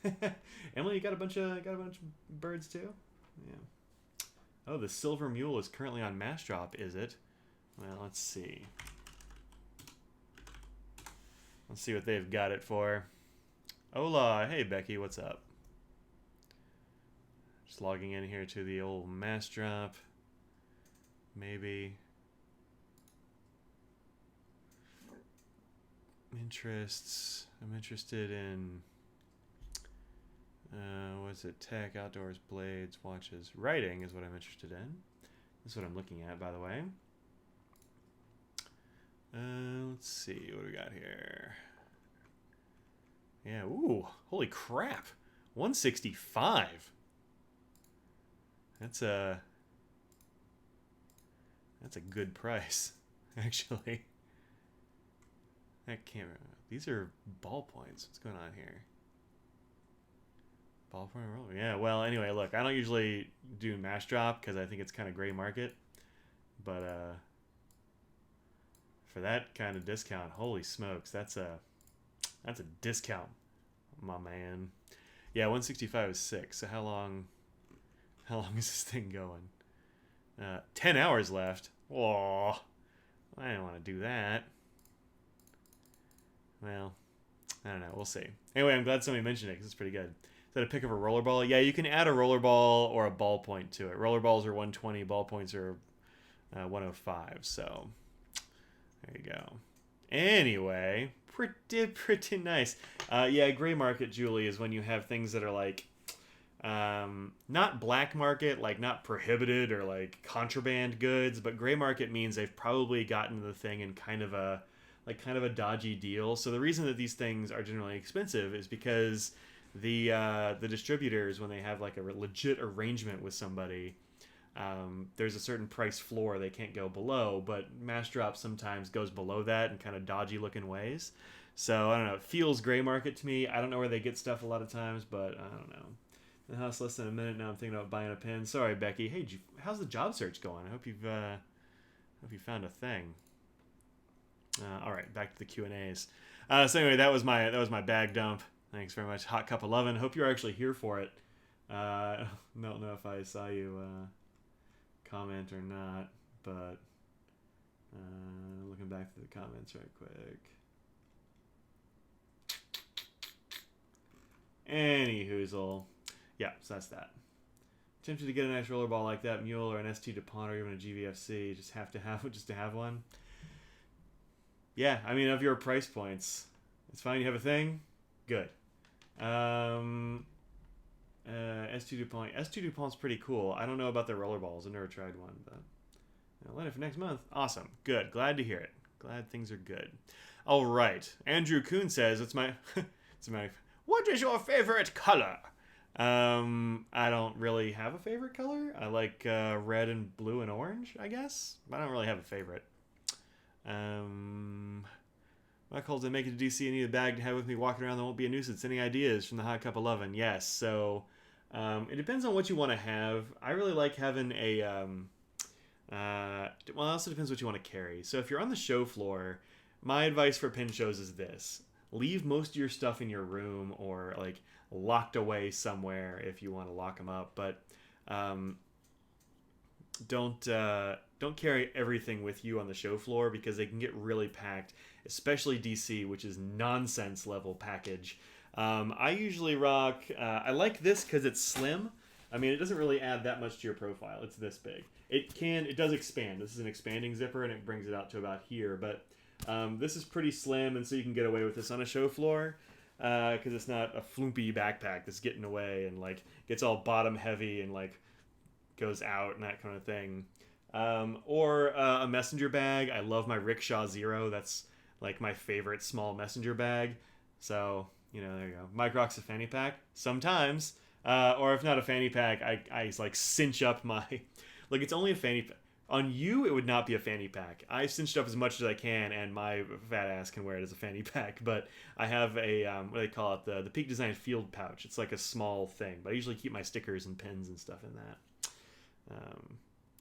Emily, you got a bunch of birds too? Yeah. Oh, the Silver Mule is currently on mass drop, is it? Well, let's see. Let's see what they've got it for. Hola. Hey, Becky, what's up? Just logging in here to the old mass drop. Maybe. Interests. I'm interested in... what's it? Tech, outdoors, blades, watches. Writing is what I'm interested in. This is what I'm looking at, by the way. Let's see. What do we got here? Yeah, ooh. Holy crap. 165. That's a good price, actually. That camera. These are ballpoints. What's going on here? Ballpoint roller. Yeah, well, anyway, look, I don't usually do mass drop because I think it's kind of gray market. But for that kind of discount, holy smokes, that's a discount, my man. Yeah, 165 is 6. So how long is this thing going? 10 hours left. Oh, I don't want to do that. Well, I don't know. We'll see. Anyway, I'm glad somebody mentioned it because it's pretty good. Is that a pick of a rollerball? Yeah, you can add a rollerball or a ballpoint to it. Rollerballs are 120, ballpoints are 105. So there you go. Anyway, pretty nice. Yeah, gray market, Julie, is when you have things that are like not black market, like not prohibited or like contraband goods, but gray market means they've probably gotten the thing in kind of a dodgy deal. So the reason that these things are generally expensive is because the distributors, when they have like a legit arrangement with somebody, there's a certain price floor they can't go below, but Mass Drop sometimes goes below that in kind of dodgy looking ways. So I don't know. It feels gray market to me. I don't know where they get stuff a lot of times, but I don't know. The house less than a minute now. I'm thinking about buying a pen. Sorry, Becky. Hey, how's the job search going? I hope you found a thing. All right, back to the Q&As. So anyway, that was my bag dump. Thanks very much, Hot Cup 11. Hope you're actually here for it. Don't know if I saw you comment or not, but looking back through the comments right quick. Any hoozle. Yeah, so that's that. Tempted to get a nice rollerball like that, Mule or an ST DuPont or even a GVFC. Just to have one. Yeah, I mean, of your price points, it's fine. You have a thing, good. S2 DuPont. S2 DuPont's pretty cool. I don't know about their rollerballs. I've never tried one, but Atlanta for next month. Awesome, good. Glad to hear it. Glad things are good. All right. Andrew Kuhn says, "It's my, it's my. What is your favorite color?" I don't really have a favorite color. I like red and blue and orange, I guess. I don't really have a favorite. My calls to make it to DC and need a bag to have with me walking around that won't be a nuisance. Any ideas from the Hot Cup 11? Yes. So it depends on what you want to have. I really like having a well, it also depends what you want to carry. So if you're on the show floor, my advice for pin shows is this: leave most of your stuff in your room or like locked away somewhere if you want to lock them up, but don't carry everything with you on the show floor because they can get really packed, especially DC, which is nonsense level package. I usually rock, I like this because it's slim. I mean, it doesn't really add that much to your profile. It's this big. It does expand. This is an expanding zipper and it brings it out to about here, but this is pretty slim, and so you can get away with this on a show floor because it's not a floopy backpack that's getting away and like gets all bottom heavy and like goes out and that kind of thing. Or a messenger bag. I love my Rickshaw Zero. That's like my favorite small messenger bag. So, there you go. Mike rocks a fanny pack sometimes. Or if not a fanny pack, I like cinch up my... Like, it's only a fanny pack. On you, it would not be a fanny pack. I cinched up as much as I can, and my fat ass can wear it as a fanny pack. But I have a, what do they call it? The Peak Design Field Pouch. It's like a small thing. But I usually keep my stickers and pins and stuff in that.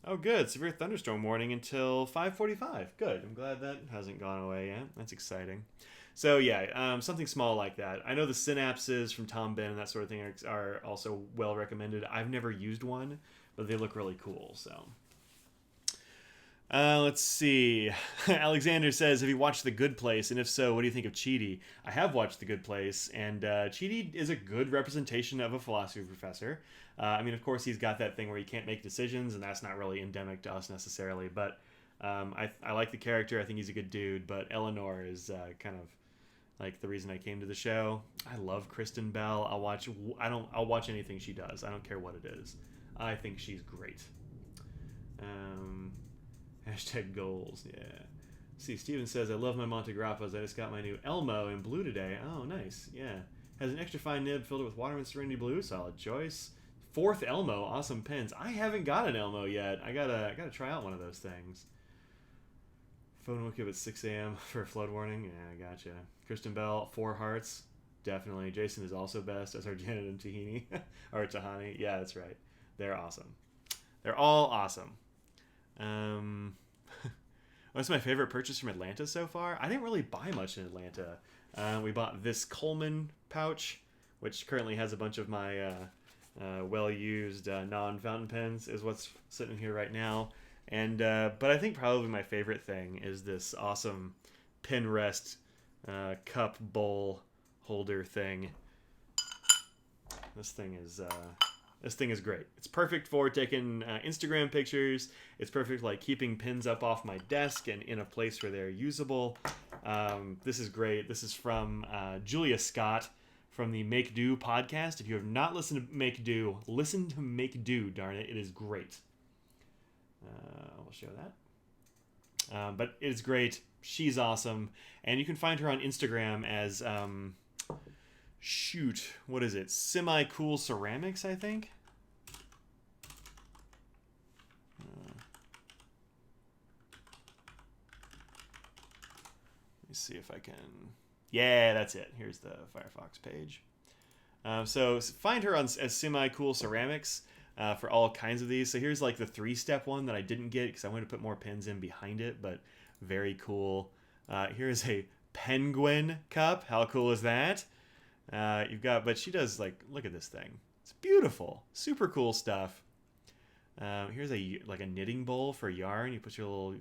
Oh, good. Severe thunderstorm warning until 5:45. Good. I'm glad that hasn't gone away yet. That's exciting. So, yeah, something small like that. I know the Synapses from Tom Ben and that sort of thing are also well recommended. I've never used one, but they look really cool, so... let's see. Alexander says, have you watched The Good Place? And if so, what do you think of Chidi? I have watched The Good Place, and Chidi is a good representation of a philosophy professor. I mean, of course, he's got that thing where he can't make decisions, and that's not really endemic to us necessarily. But I like the character. I think he's a good dude. But Eleanor is kind of like the reason I came to the show. I love Kristen Bell. I'll watch anything she does. I don't care what it is. I think she's great. Hashtag goals, yeah. See, Steven says, I love my Montegrappos. I just got my new Elmo in blue today. Oh, nice, yeah. Has an extra fine nib filled with Waterman Serenity Blue. Solid choice. 4th Elmo, awesome pins. I haven't got an Elmo yet. I gotta try out one of those things. Phone woke up at 6 a.m. for a flood warning. Yeah, gotcha. Kristen Bell, 4 hearts. Definitely. Jason is also best as our Janet and Tahini. Or Tahani. Yeah, that's right. They're awesome. They're all awesome. What's my favorite purchase from Atlanta so far? I didn't really buy much in Atlanta. We bought this Coleman pouch, which currently has a bunch of my well-used non-fountain pens, is what's sitting here right now. And but I think probably my favorite thing is this awesome pin rest cup bowl holder thing. This thing is great. It's perfect for taking Instagram pictures. It's perfect for, like, keeping pins up off my desk and in a place where they're usable. This is great. This is from Julia Scott from the Make Do podcast. If you have not listened to Make Do, listen to Make Do, darn it. It is great. I'll show that. But it's great. She's awesome. And you can find her on Instagram as, what is it? Semi-Cool Ceramics, I think? Let me see if I can... Yeah, that's it. Here's the Firefox page. So find her as Semi-Cool Ceramics for all kinds of these. So here's like the 3-step one that I didn't get because I wanted to put more pins in behind it, but very cool. Here's a penguin cup. How cool is that? But she does, like, look at this thing. It's beautiful. Super cool stuff. Here's a knitting bowl for yarn. You put your little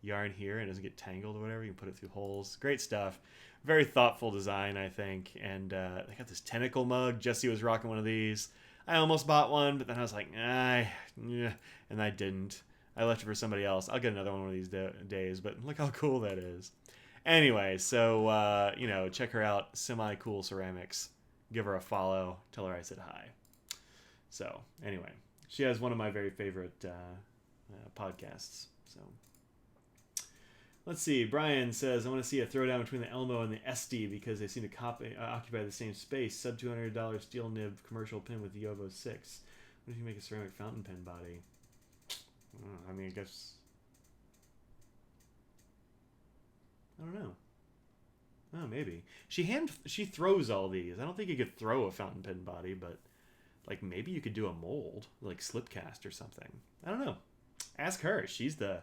yarn here and it doesn't get tangled or whatever. You can put it through holes. Great stuff. Very thoughtful design, I think. And they got this tentacle mug. Jesse was rocking one of these. I almost bought one, but then I was like, yeah, and I didn't. I left it for somebody else. I'll get another one of these days, but look how cool that is. Anyway, so, check her out, Semi-Cool Ceramics. Give her a follow. Tell her I said hi. So, anyway, she has one of my very favorite podcasts. So, let's see. Brian says, I want to see a throwdown between the Elmo and the SD because they seem to occupy the same space. Sub $200 steel nib commercial pin with the Yovo 6. What if you make a ceramic fountain pen body? I guess... I don't know. Oh, maybe. She throws all these. I don't think you could throw a fountain pen body, but like maybe you could do a mold, like slip cast or something. I don't know. Ask her. She's the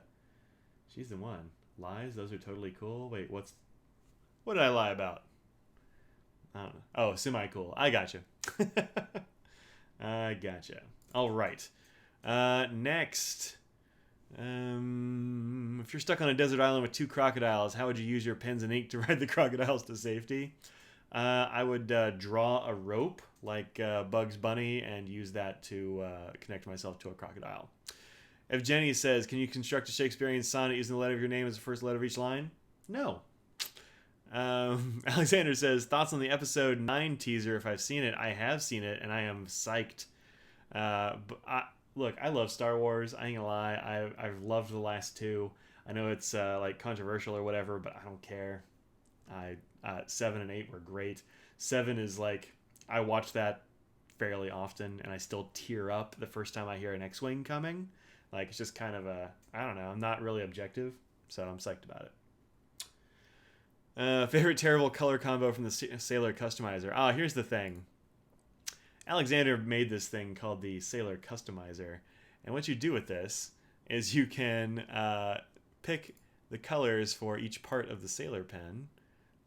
one. Lies, those are totally cool. Wait, what did I lie about? I don't know. Oh, semi-cool. I gotcha. I gotcha. All right. Next. If you're stuck on a desert island with 2 crocodiles, how would you use your pens and ink to ride the crocodiles to safety? I would draw a rope like Bugs Bunny and use that to connect myself to a crocodile. If Jenny says, can you construct a Shakespearean sonnet using the letter of your name as the first letter of each line? No. Alexander says, thoughts on the episode 9 teaser if I've seen it. I have seen it, and I am psyched. Look, I love Star Wars. I ain't gonna lie. I've loved the last 2. I know it's like controversial or whatever, but I don't care. 7 and 8 were great. 7 is like, I watch that fairly often, and I still tear up the first time I hear an X-Wing coming. Like, it's just kind of I don't know. I'm not really objective, so I'm psyched about it. Favorite terrible color combo from the Sailor Customizer. Here's the thing. Alexander made this thing called the Sailor Customizer. And what you do with this is you can pick the colors for each part of the sailor pen.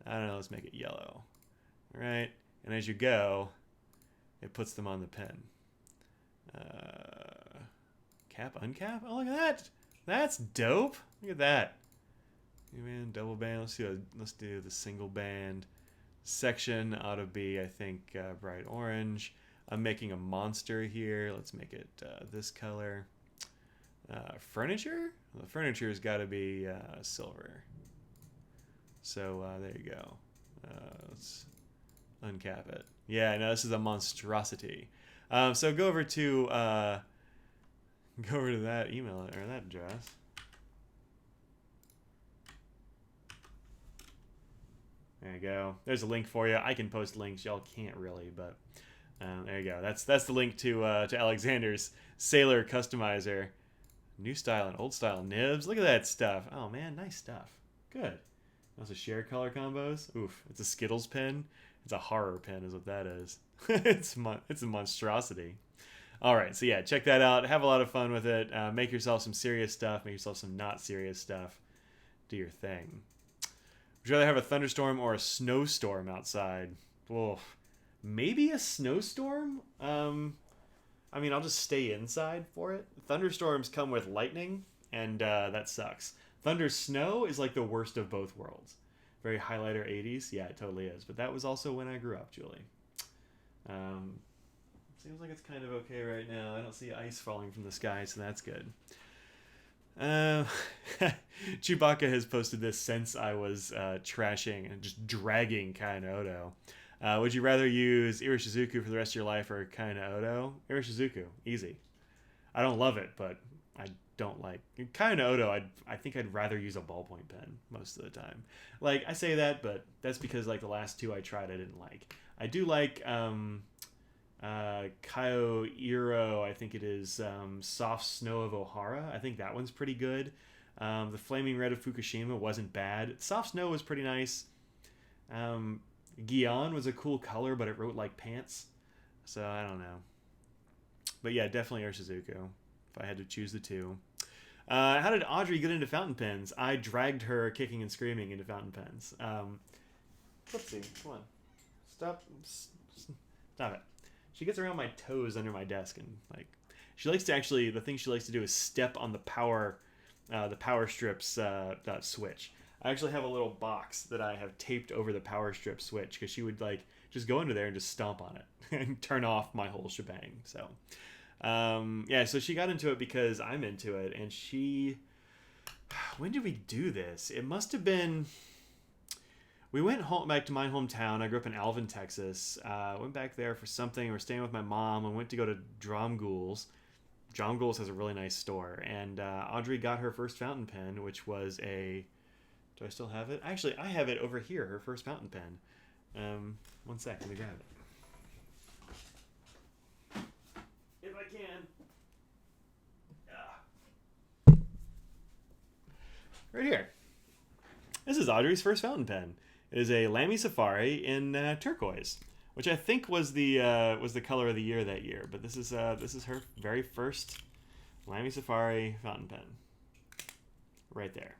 I don't know, let's make it yellow. All right, and as you go, it puts them on the pen. Cap, uncap? Oh, look at that. That's dope. Look at that. Man, double band. Let's do the single band. Section ought to be, I think, bright orange. I'm making a monster here. Let's make it this color. Furniture? Well, the furniture's got to be silver. So there you go. Let's uncap it. Yeah, no, this is a monstrosity. So go over to that email or that address. There you go. There's a link for you. I can post links. Y'all can't really, but there you go. That's the link to Alexander's Sailor Customizer. New style and old style nibs. Look at that stuff. Oh man, nice stuff. Good. Also share color combos. Oof. It's a Skittles pen. It's a horror pen is what that is. It's a monstrosity. All right, so yeah, check that out. Have a lot of fun with it. Make yourself some serious stuff. Make yourself some not serious stuff. Do your thing. Would you rather have a thunderstorm or a snowstorm outside? Well, maybe a snowstorm? I mean, I'll just stay inside for it. Thunderstorms come with lightning, and that sucks. Thunder Snow is like the worst of both worlds. Very highlighter 80s. Yeah, it totally is. But that was also when I grew up, Julie. Seems like it's kind of okay right now. I don't see ice falling from the sky, so that's good. Chewbacca has posted this since I was trashing and just dragging Kai no Odo. Would you rather use Irishizuku for the rest of your life or Kai no Odo? Irishizuku, easy. I don't love it, but I don't like Kai no Odo. I think I'd rather use a ballpoint pen most of the time. Like, I say that, but that's because like the last two I tried I didn't like. I do like Kaio Iro, I think it is, Soft Snow of Ohara. I think that one's pretty good. The Flaming Red of Fukushima wasn't bad. Soft Snow was pretty nice. Gion was a cool color, but it wrote like pants. So I don't know. But yeah, definitely Urshizuku if I had to choose the two. How did Audrey get into fountain pens? I dragged her kicking and screaming into fountain pens. Let's see. Come on. Stop it. She gets around my toes under my desk, and like she likes to actually. The thing she likes to do is step on the power strips switch. I actually have a little box that I have taped over the power strip switch because she would like just go into there and just stomp on it and turn off my whole shebang. So yeah, so she got into it because I'm into it, and she. When did we do this? It must have been. We went back to my hometown. I grew up in Alvin, Texas. Went back there for something. We were staying with my mom. I went to go to Dromgool's. Dromgool's has a really nice store. And Audrey got her first fountain pen, which was a... Do I still have it? Actually, I have it over here, her first fountain pen. One sec, let me grab it. If I can. Right here. This is Audrey's first fountain pen. It is a Lamy Safari in turquoise, which I think was the color of the year that year. But this is her very first Lamy Safari fountain pen. Right there.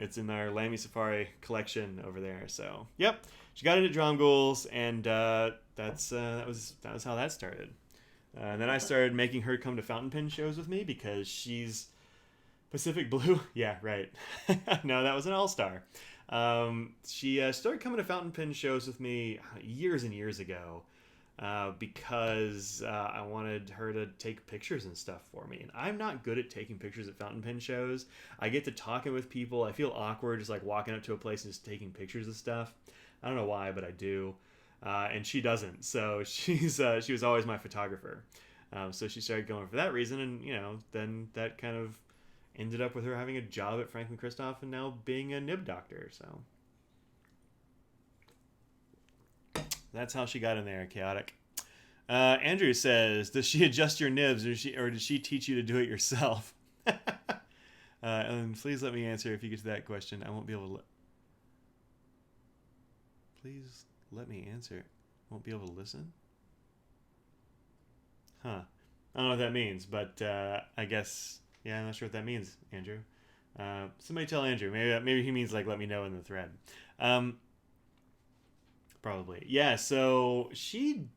It's in our Lamy Safari collection over there. So yep, she got into Dromgool's, and that was how that started. And then I started making her come to fountain pen shows with me because she's Pacific Blue. Yeah, right. No, that was an All-Star. She started coming to fountain pen shows with me years and years ago because I wanted her to take pictures and stuff for me. And I'm not good at taking pictures at fountain pen shows. I get to talking with people. I feel awkward just like walking up to a place and just taking pictures of stuff. I don't know why, but I do. And she doesn't. So she was always my photographer. So she started going for that reason. And, then that kind of ended up with her having a job at Franklin Christoph and now being a nib doctor. So that's how she got in there. Chaotic. Andrew says, does she adjust your nibs or does she teach you to do it yourself? And please let me answer if you get to that question. I won't be able to... Please let me answer. Won't be able to listen? Huh. I don't know what that means, but I guess... Yeah, I'm not sure what that means, Andrew. Somebody tell Andrew. Maybe he means like let me know in the thread. Probably. Yeah, so she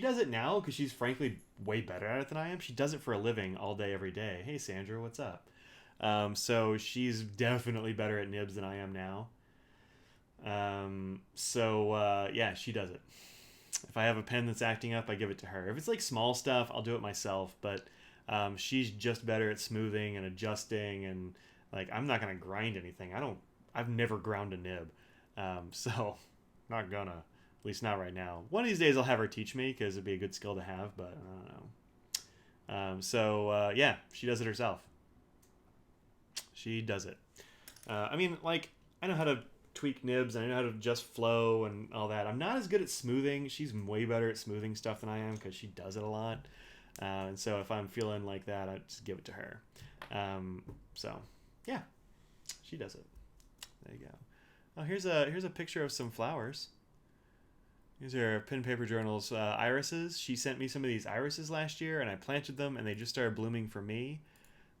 does it now because she's frankly way better at it than I am. She does it for a living all day, every day. Hey, Sandra, what's up? So she's definitely better at nibs than I am now. Yeah, she does it. If I have a pen that's acting up, I give it to her. If it's like small stuff, I'll do it myself, but she's just better at smoothing and adjusting, and like I'm not gonna grind anything. I've never ground a nib, so not gonna, at least not right now. One of these days I'll have her teach me because it'd be a good skill to have, but I don't know. Yeah, she does it herself. She does it. I mean, like I know how to tweak nibs and I know how to adjust flow and all that. I'm not as good at smoothing. She's way better at smoothing stuff than I am because she does it a lot. And so if I'm feeling like that, I just give it to her. So yeah, she does it. There you go. Oh, here's a picture of some flowers. These are Pen Paper Journal's irises. She sent me some of these irises last year, and I planted them, and they just started blooming for me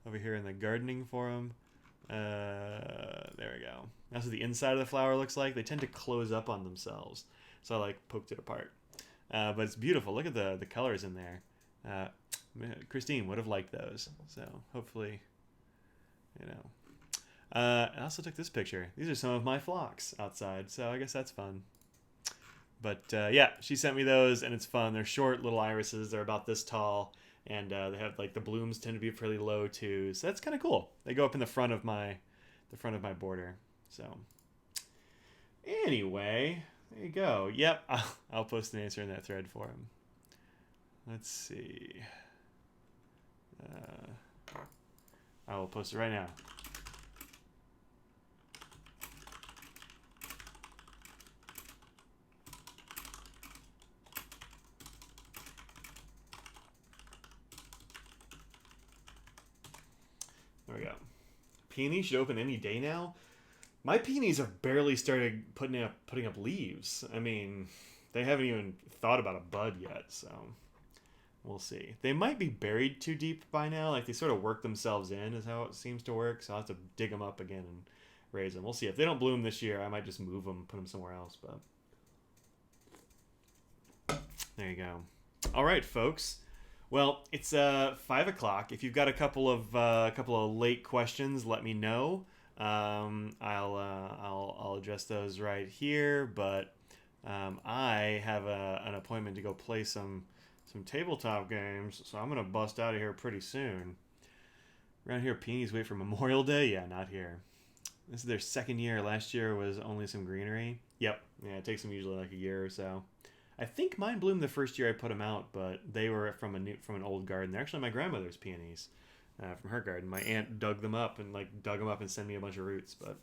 over here in the gardening forum. There we go. That's what the inside of the flower looks like. They tend to close up on themselves, so I like poked it apart. But it's beautiful. Look at the colors in there. Christine would have liked those, so hopefully you know. I also took this picture. These are some of my phlox outside, so I guess that's fun. But yeah, she sent me those, and it's fun. They're short little irises. They're about this tall, and they have like the blooms tend to be fairly low too. So that's kind of cool. They go up in the front of my border. So anyway, there you go. Yep, I'll post an answer in that thread for him. Let's see. I will post it right now. There we go. Peony should open any day now. My peonies have barely started putting up leaves. I mean, they haven't even thought about a bud yet, so we'll see. They might be buried too deep by now. Like, they sort of work themselves in is how it seems to work, so I'll have to dig them up again and raise them. We'll see. If they don't bloom this year, I might just move them, put them somewhere else, but there you go. All right, folks. Well, it's 5 o'clock. If you've got a couple of late questions, let me know. I'll address those right here. But I have an appointment to go play some tabletop games, so I'm gonna bust out of here pretty soon. Around here, peonies wait for Memorial Day. Yeah, not here. This is their second year. Last year was only some greenery. Yep. Yeah, it takes them usually like a year or so. I think mine bloomed the first year I put them out, but they were from an old garden. They're actually my grandmother's peonies from her garden. My aunt dug them up and sent me a bunch of roots. But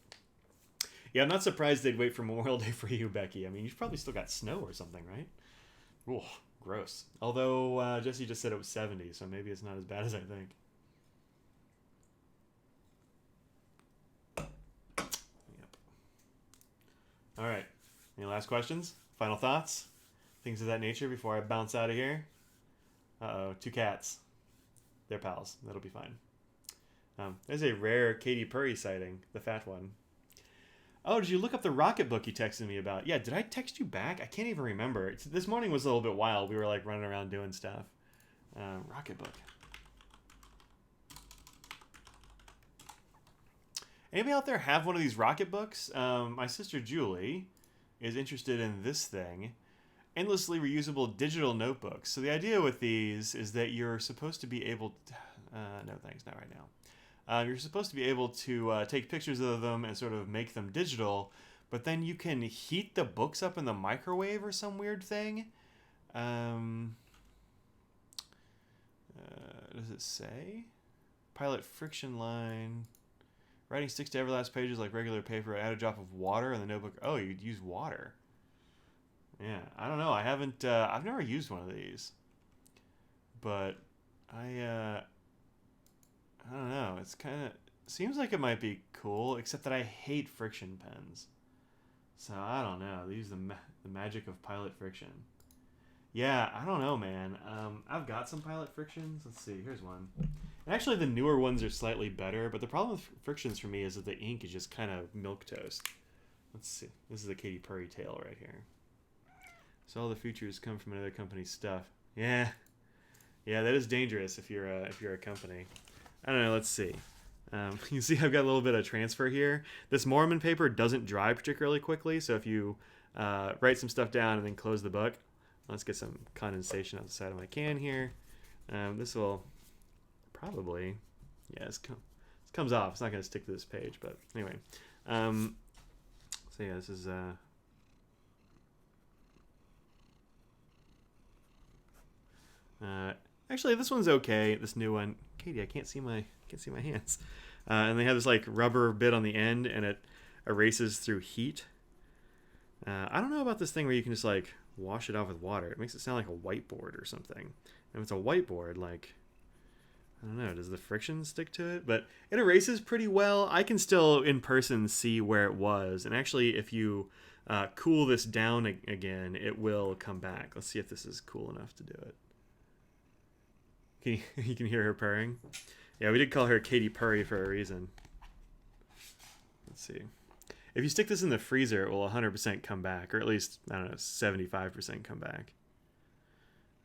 yeah, I'm not surprised they'd wait for Memorial Day for you, Becky. I mean, you've probably still got snow or something, right? Ooh, gross. Although Jesse just said it was 70, so maybe it's not as bad as I think. Yep. All right. Any last questions? Final thoughts? Things of that nature before I bounce out of here. Uh-oh, 2 cats. They're pals. That'll be fine. There's a rare Katy Perry sighting, the fat one. Oh, did you look up the Rocketbook you texted me about? Yeah, did I text you back? I can't even remember. This morning was a little bit wild. We were like running around doing stuff. Rocketbook. Anybody out there have one of these Rocketbooks? My sister Julie is interested in this thing. Endlessly reusable digital notebooks. So the idea with these is that you're supposed to be able to, no thanks, not right now. You're supposed to be able to take pictures of them and sort of make them digital, but then you can heat the books up in the microwave or some weird thing. Does it say? Pilot friction line. Writing sticks to everlast pages like regular paper. Add a drop of water in the notebook. Oh, you'd use water. Yeah, I don't know. I haven't. I've never used one of these, but I don't know. It's kind of seems like it might be cool, except that I hate friction pens. So I don't know. They use the magic of Pilot friction. Yeah, I don't know, man. I've got some Pilot frictions. Let's see. Here's one. And actually, the newer ones are slightly better, but the problem with frictions for me is that the ink is just kind of milquetoast. Let's see. This is a Katy Perry tale right here. So all the features come from another company's stuff. Yeah, that is dangerous if you're a company. I don't know. Let's see. You see, I've got a little bit of transfer here. This Mormon paper doesn't dry particularly quickly, so if you write some stuff down and then close the book, let's get some condensation on the side of my can here. This will probably, yeah, this comes off. It's not going to stick to this page, but anyway. So yeah, this is. Actually, this one's okay. This new one, Katie, I can't see my hands. And they have this like rubber bit on the end, and it erases through heat. I don't know about this thing where you can just like wash it off with water. It makes it sound like a whiteboard or something. And if it's a whiteboard, like I don't know, does the friction stick to it? But it erases pretty well. I can still in person see where it was, and actually, if you cool this down again, it will come back. Let's see if this is cool enough to do it. You can hear her purring. Yeah, we did call her Katy Perry for a reason. Let's see. If you stick this in the freezer, it will 100% come back, or at least, I don't know, 75% come back.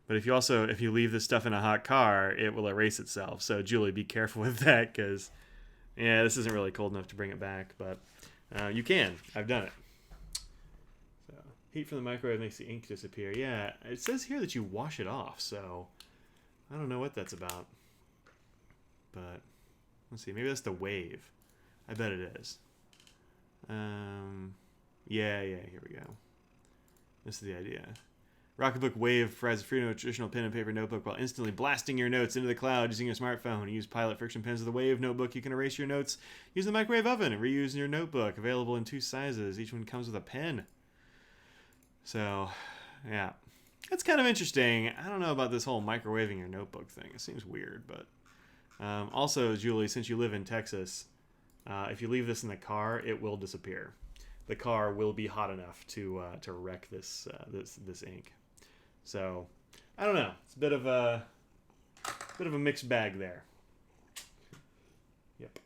But if you leave this stuff in a hot car, it will erase itself. So Julie, be careful with that, because Yeah, this isn't really cold enough to bring it back, but you can. I've done it. So, heat from the microwave makes the ink disappear. Yeah, it says here that you wash it off, so I don't know what that's about. But let's see. Maybe that's the wave. I bet it is. Yeah, here we go. This is the idea. Rocketbook Wave provides a free note traditional pen and paper notebook while instantly blasting your notes into the cloud using your smartphone. Use Pilot Friction Pens of the Wave notebook. You can erase your notes using the microwave oven and reuse in your notebook. Available in 2 sizes. Each one comes with a pen. So, yeah. That's kind of interesting. I don't know about this whole microwaving your notebook thing. It seems weird, but... also, Julie, since you live in Texas, if you leave this in the car, it will disappear. The car will be hot enough to wreck this ink. So, I don't know. It's a bit of a mixed bag there. Yep.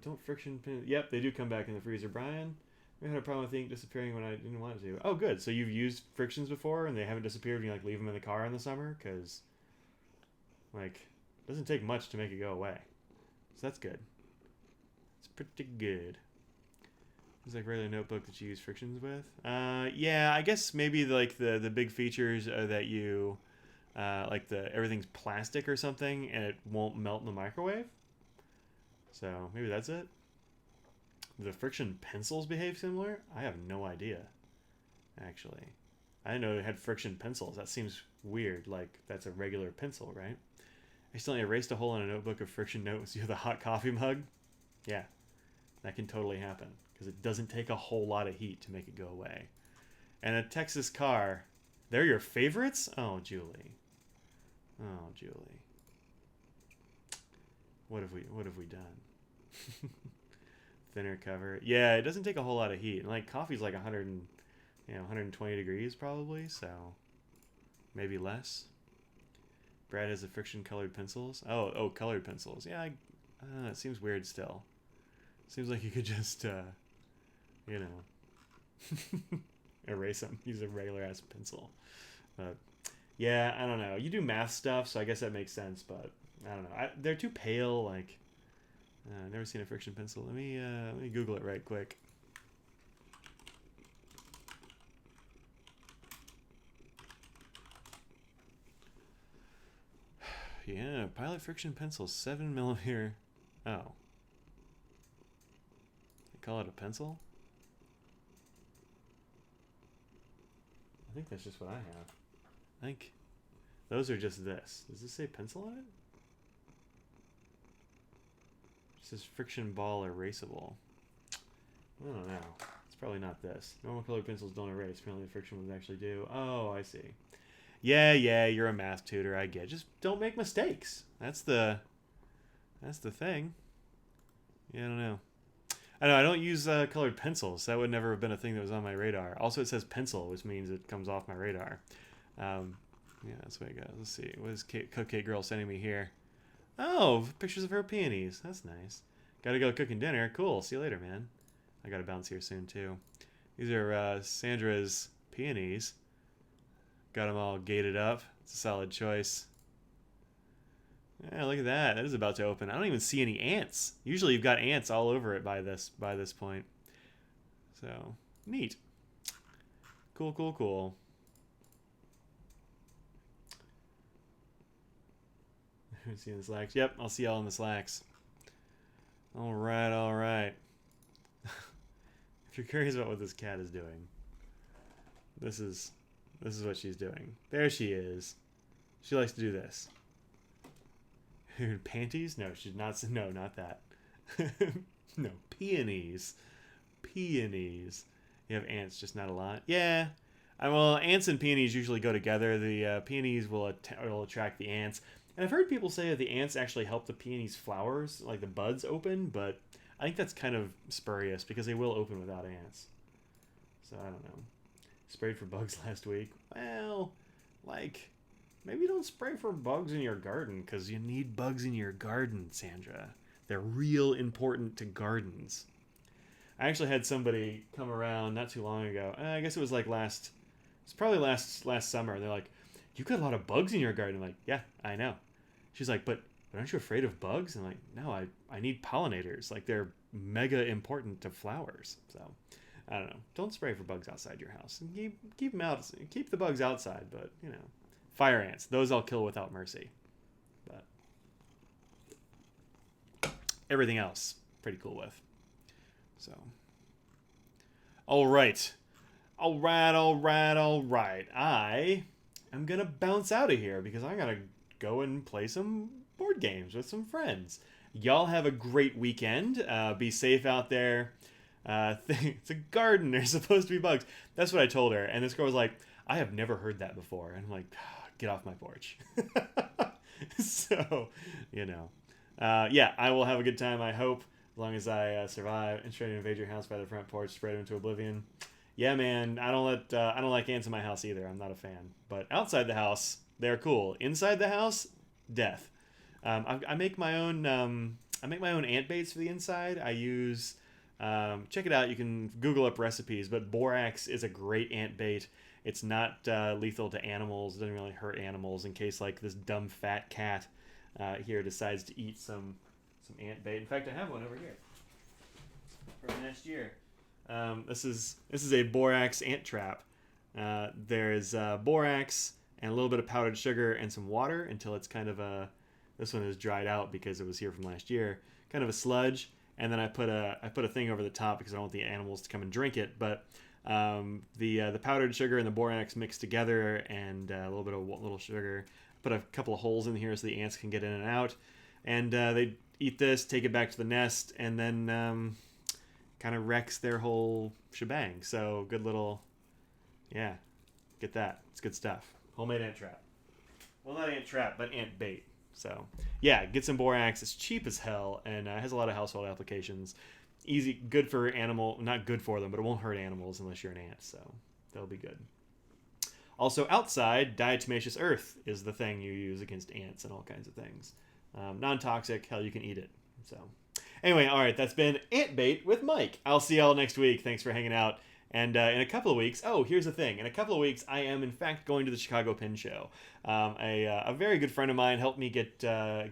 Don't friction pins. Yep, they do come back in the freezer, Brian. We had a problem with the ink disappearing when I didn't want it to. Oh, good. So you've used frictions before, and they haven't disappeared when you leave them in the car in the summer, because it doesn't take much to make it go away. So that's good. It's pretty good. It's like regular notebook that you use frictions with. Yeah, I guess maybe the big features are that you everything's plastic or something and it won't melt in the microwave. So maybe that's it. The friction pencils behave similar? I have no idea. Actually, I didn't know it had friction pencils. That seems weird. Like that's a regular pencil, right? I accidentally erased a hole in a notebook of friction notes with a hot coffee mug. Yeah, that can totally happen. Because it doesn't take a whole lot of heat to make it go away. And a Texas car, they're your favorites? Oh, Julie. Oh, Julie. What have we done? Thinner cover. Yeah, it doesn't take a whole lot of heat. And like coffee's like 120 degrees probably, so maybe less. Brad has the friction colored pencils. Oh, colored pencils. Yeah, it seems weird still. Seems like you could just erase them. Use a regular ass pencil. But yeah, I don't know. You do math stuff, so I guess that makes sense. But I don't know. They're too pale. Like, I've never seen a friction pencil. Let me Google it right quick. Yeah, Pilot Friction Pencil, 7mm. Oh. They call it a pencil? I think that's just what I have. I think those are just this. Does this say pencil on it? It says friction ball erasable. I don't know. It's probably not this. Normal colored pencils don't erase. Apparently the friction would actually do. Oh, I see. Yeah, you're a math tutor. I get. Just don't make mistakes. That's the thing. Yeah, I don't know. I don't use colored pencils. That would never have been a thing that was on my radar. Also, it says pencil, which means it comes off my radar. Yeah, that's what I got. Let's see. What is Cupcake Girl sending me here? Oh, pictures of her peonies. That's nice. Gotta go cooking dinner. Cool. See you later, man. I gotta bounce here soon, too. These are Sandra's peonies. Got them all gated up. It's a solid choice. Yeah, look at that. That is about to open. I don't even see any ants. Usually you've got ants all over it by this point. So, neat. Cool. See you in the slacks. Yep, I'll see y'all in the slacks. All right. If you're curious about what this cat is doing, this is what she's doing. There she is. She likes to do this. Panties? No, she's not. No, not that. No, peonies. Peonies. You have ants, just not a lot. Yeah. Well, ants and peonies usually go together. The peonies will attract the ants. And I've heard people say that the ants actually help the peonies' flowers, like the buds, open. But I think that's kind of spurious because they will open without ants. So I don't know. Sprayed for bugs last week. Well, maybe don't spray for bugs in your garden because you need bugs in your garden, Sandra. They're real important to gardens. I actually had somebody come around not too long ago. I guess it was probably last summer. They're like, "You got a lot of bugs in your garden." I'm like, "Yeah, I know." She's like, "But but aren't you afraid of bugs? And I'm like, no, I need pollinators. Like, they're mega important to flowers. So, I don't know. Don't spray for bugs outside your house. And keep them out. Keep the bugs outside, but, you know. Fire ants. Those I'll kill without mercy. But everything else, pretty cool with. So. All right. All right. I am going to bounce out of here because I got to go and play some board games with some friends. Y'all have a great weekend. Be safe out there. It's a garden. There's supposed to be bugs. That's what I told her. And this girl was like, I have never heard that before. And I'm like, get off my porch. So, you know. Yeah, I will have a good time, I hope, as long as I survive and try to invade your house by the front porch, spread them into oblivion. Yeah, man, I don't like ants in my house either. I'm not a fan. But outside the house, they're cool. Inside the house, death. I make my own ant baits for the inside. I use check it out. You can Google up recipes, but borax is a great ant bait. It's not lethal to animals. It doesn't really hurt animals in case like this dumb fat cat here decides to eat some ant bait. In fact, I have one over here from last year. This is a borax ant trap. There's borax and a little bit of powdered sugar and some water until it's kind of this one is dried out because it was here from last year, kind of a sludge. And then I put a thing over the top because I don't want the animals to come and drink it. But the powdered sugar and the borax mixed together, and a little bit of little sugar. Put a couple of holes in here so the ants can get in and out. And they eat this, take it back to the nest, and then kind of wrecks their whole shebang. So good little, yeah, get that. It's good stuff. Homemade ant trap. Well, not ant trap, but ant bait. So yeah, get some borax. It's cheap as hell and has a lot of household applications. Easy, good for not good for them, but it won't hurt animals unless you're an ant. So they'll be good. Also outside, diatomaceous earth is the thing you use against ants and all kinds of things. Non-toxic, hell, you can eat it. So anyway, all right, that's been Ant Bait with Mike. I'll see y'all next week. Thanks for hanging out. And in a couple of weeks, here's the thing. In a couple of weeks, I am, in fact, going to the Chicago Pin Show. A very good friend of mine helped me get a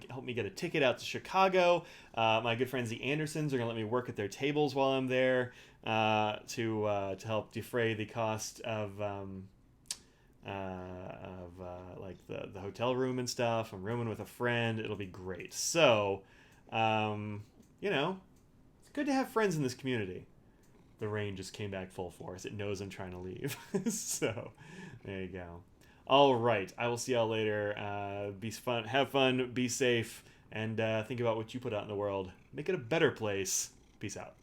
ticket out to Chicago. My good friends, the Andersons, are going to let me work at their tables while I'm there to help defray the cost of like the hotel room and stuff. I'm rooming with a friend. It'll be great. So, you know, it's good to have friends in this community. The rain just came back full force. It knows I'm trying to leave. So, there you go. All right. I will see y'all later. Have fun, be safe, and think about what you put out in the world. Make it a better place. Peace out.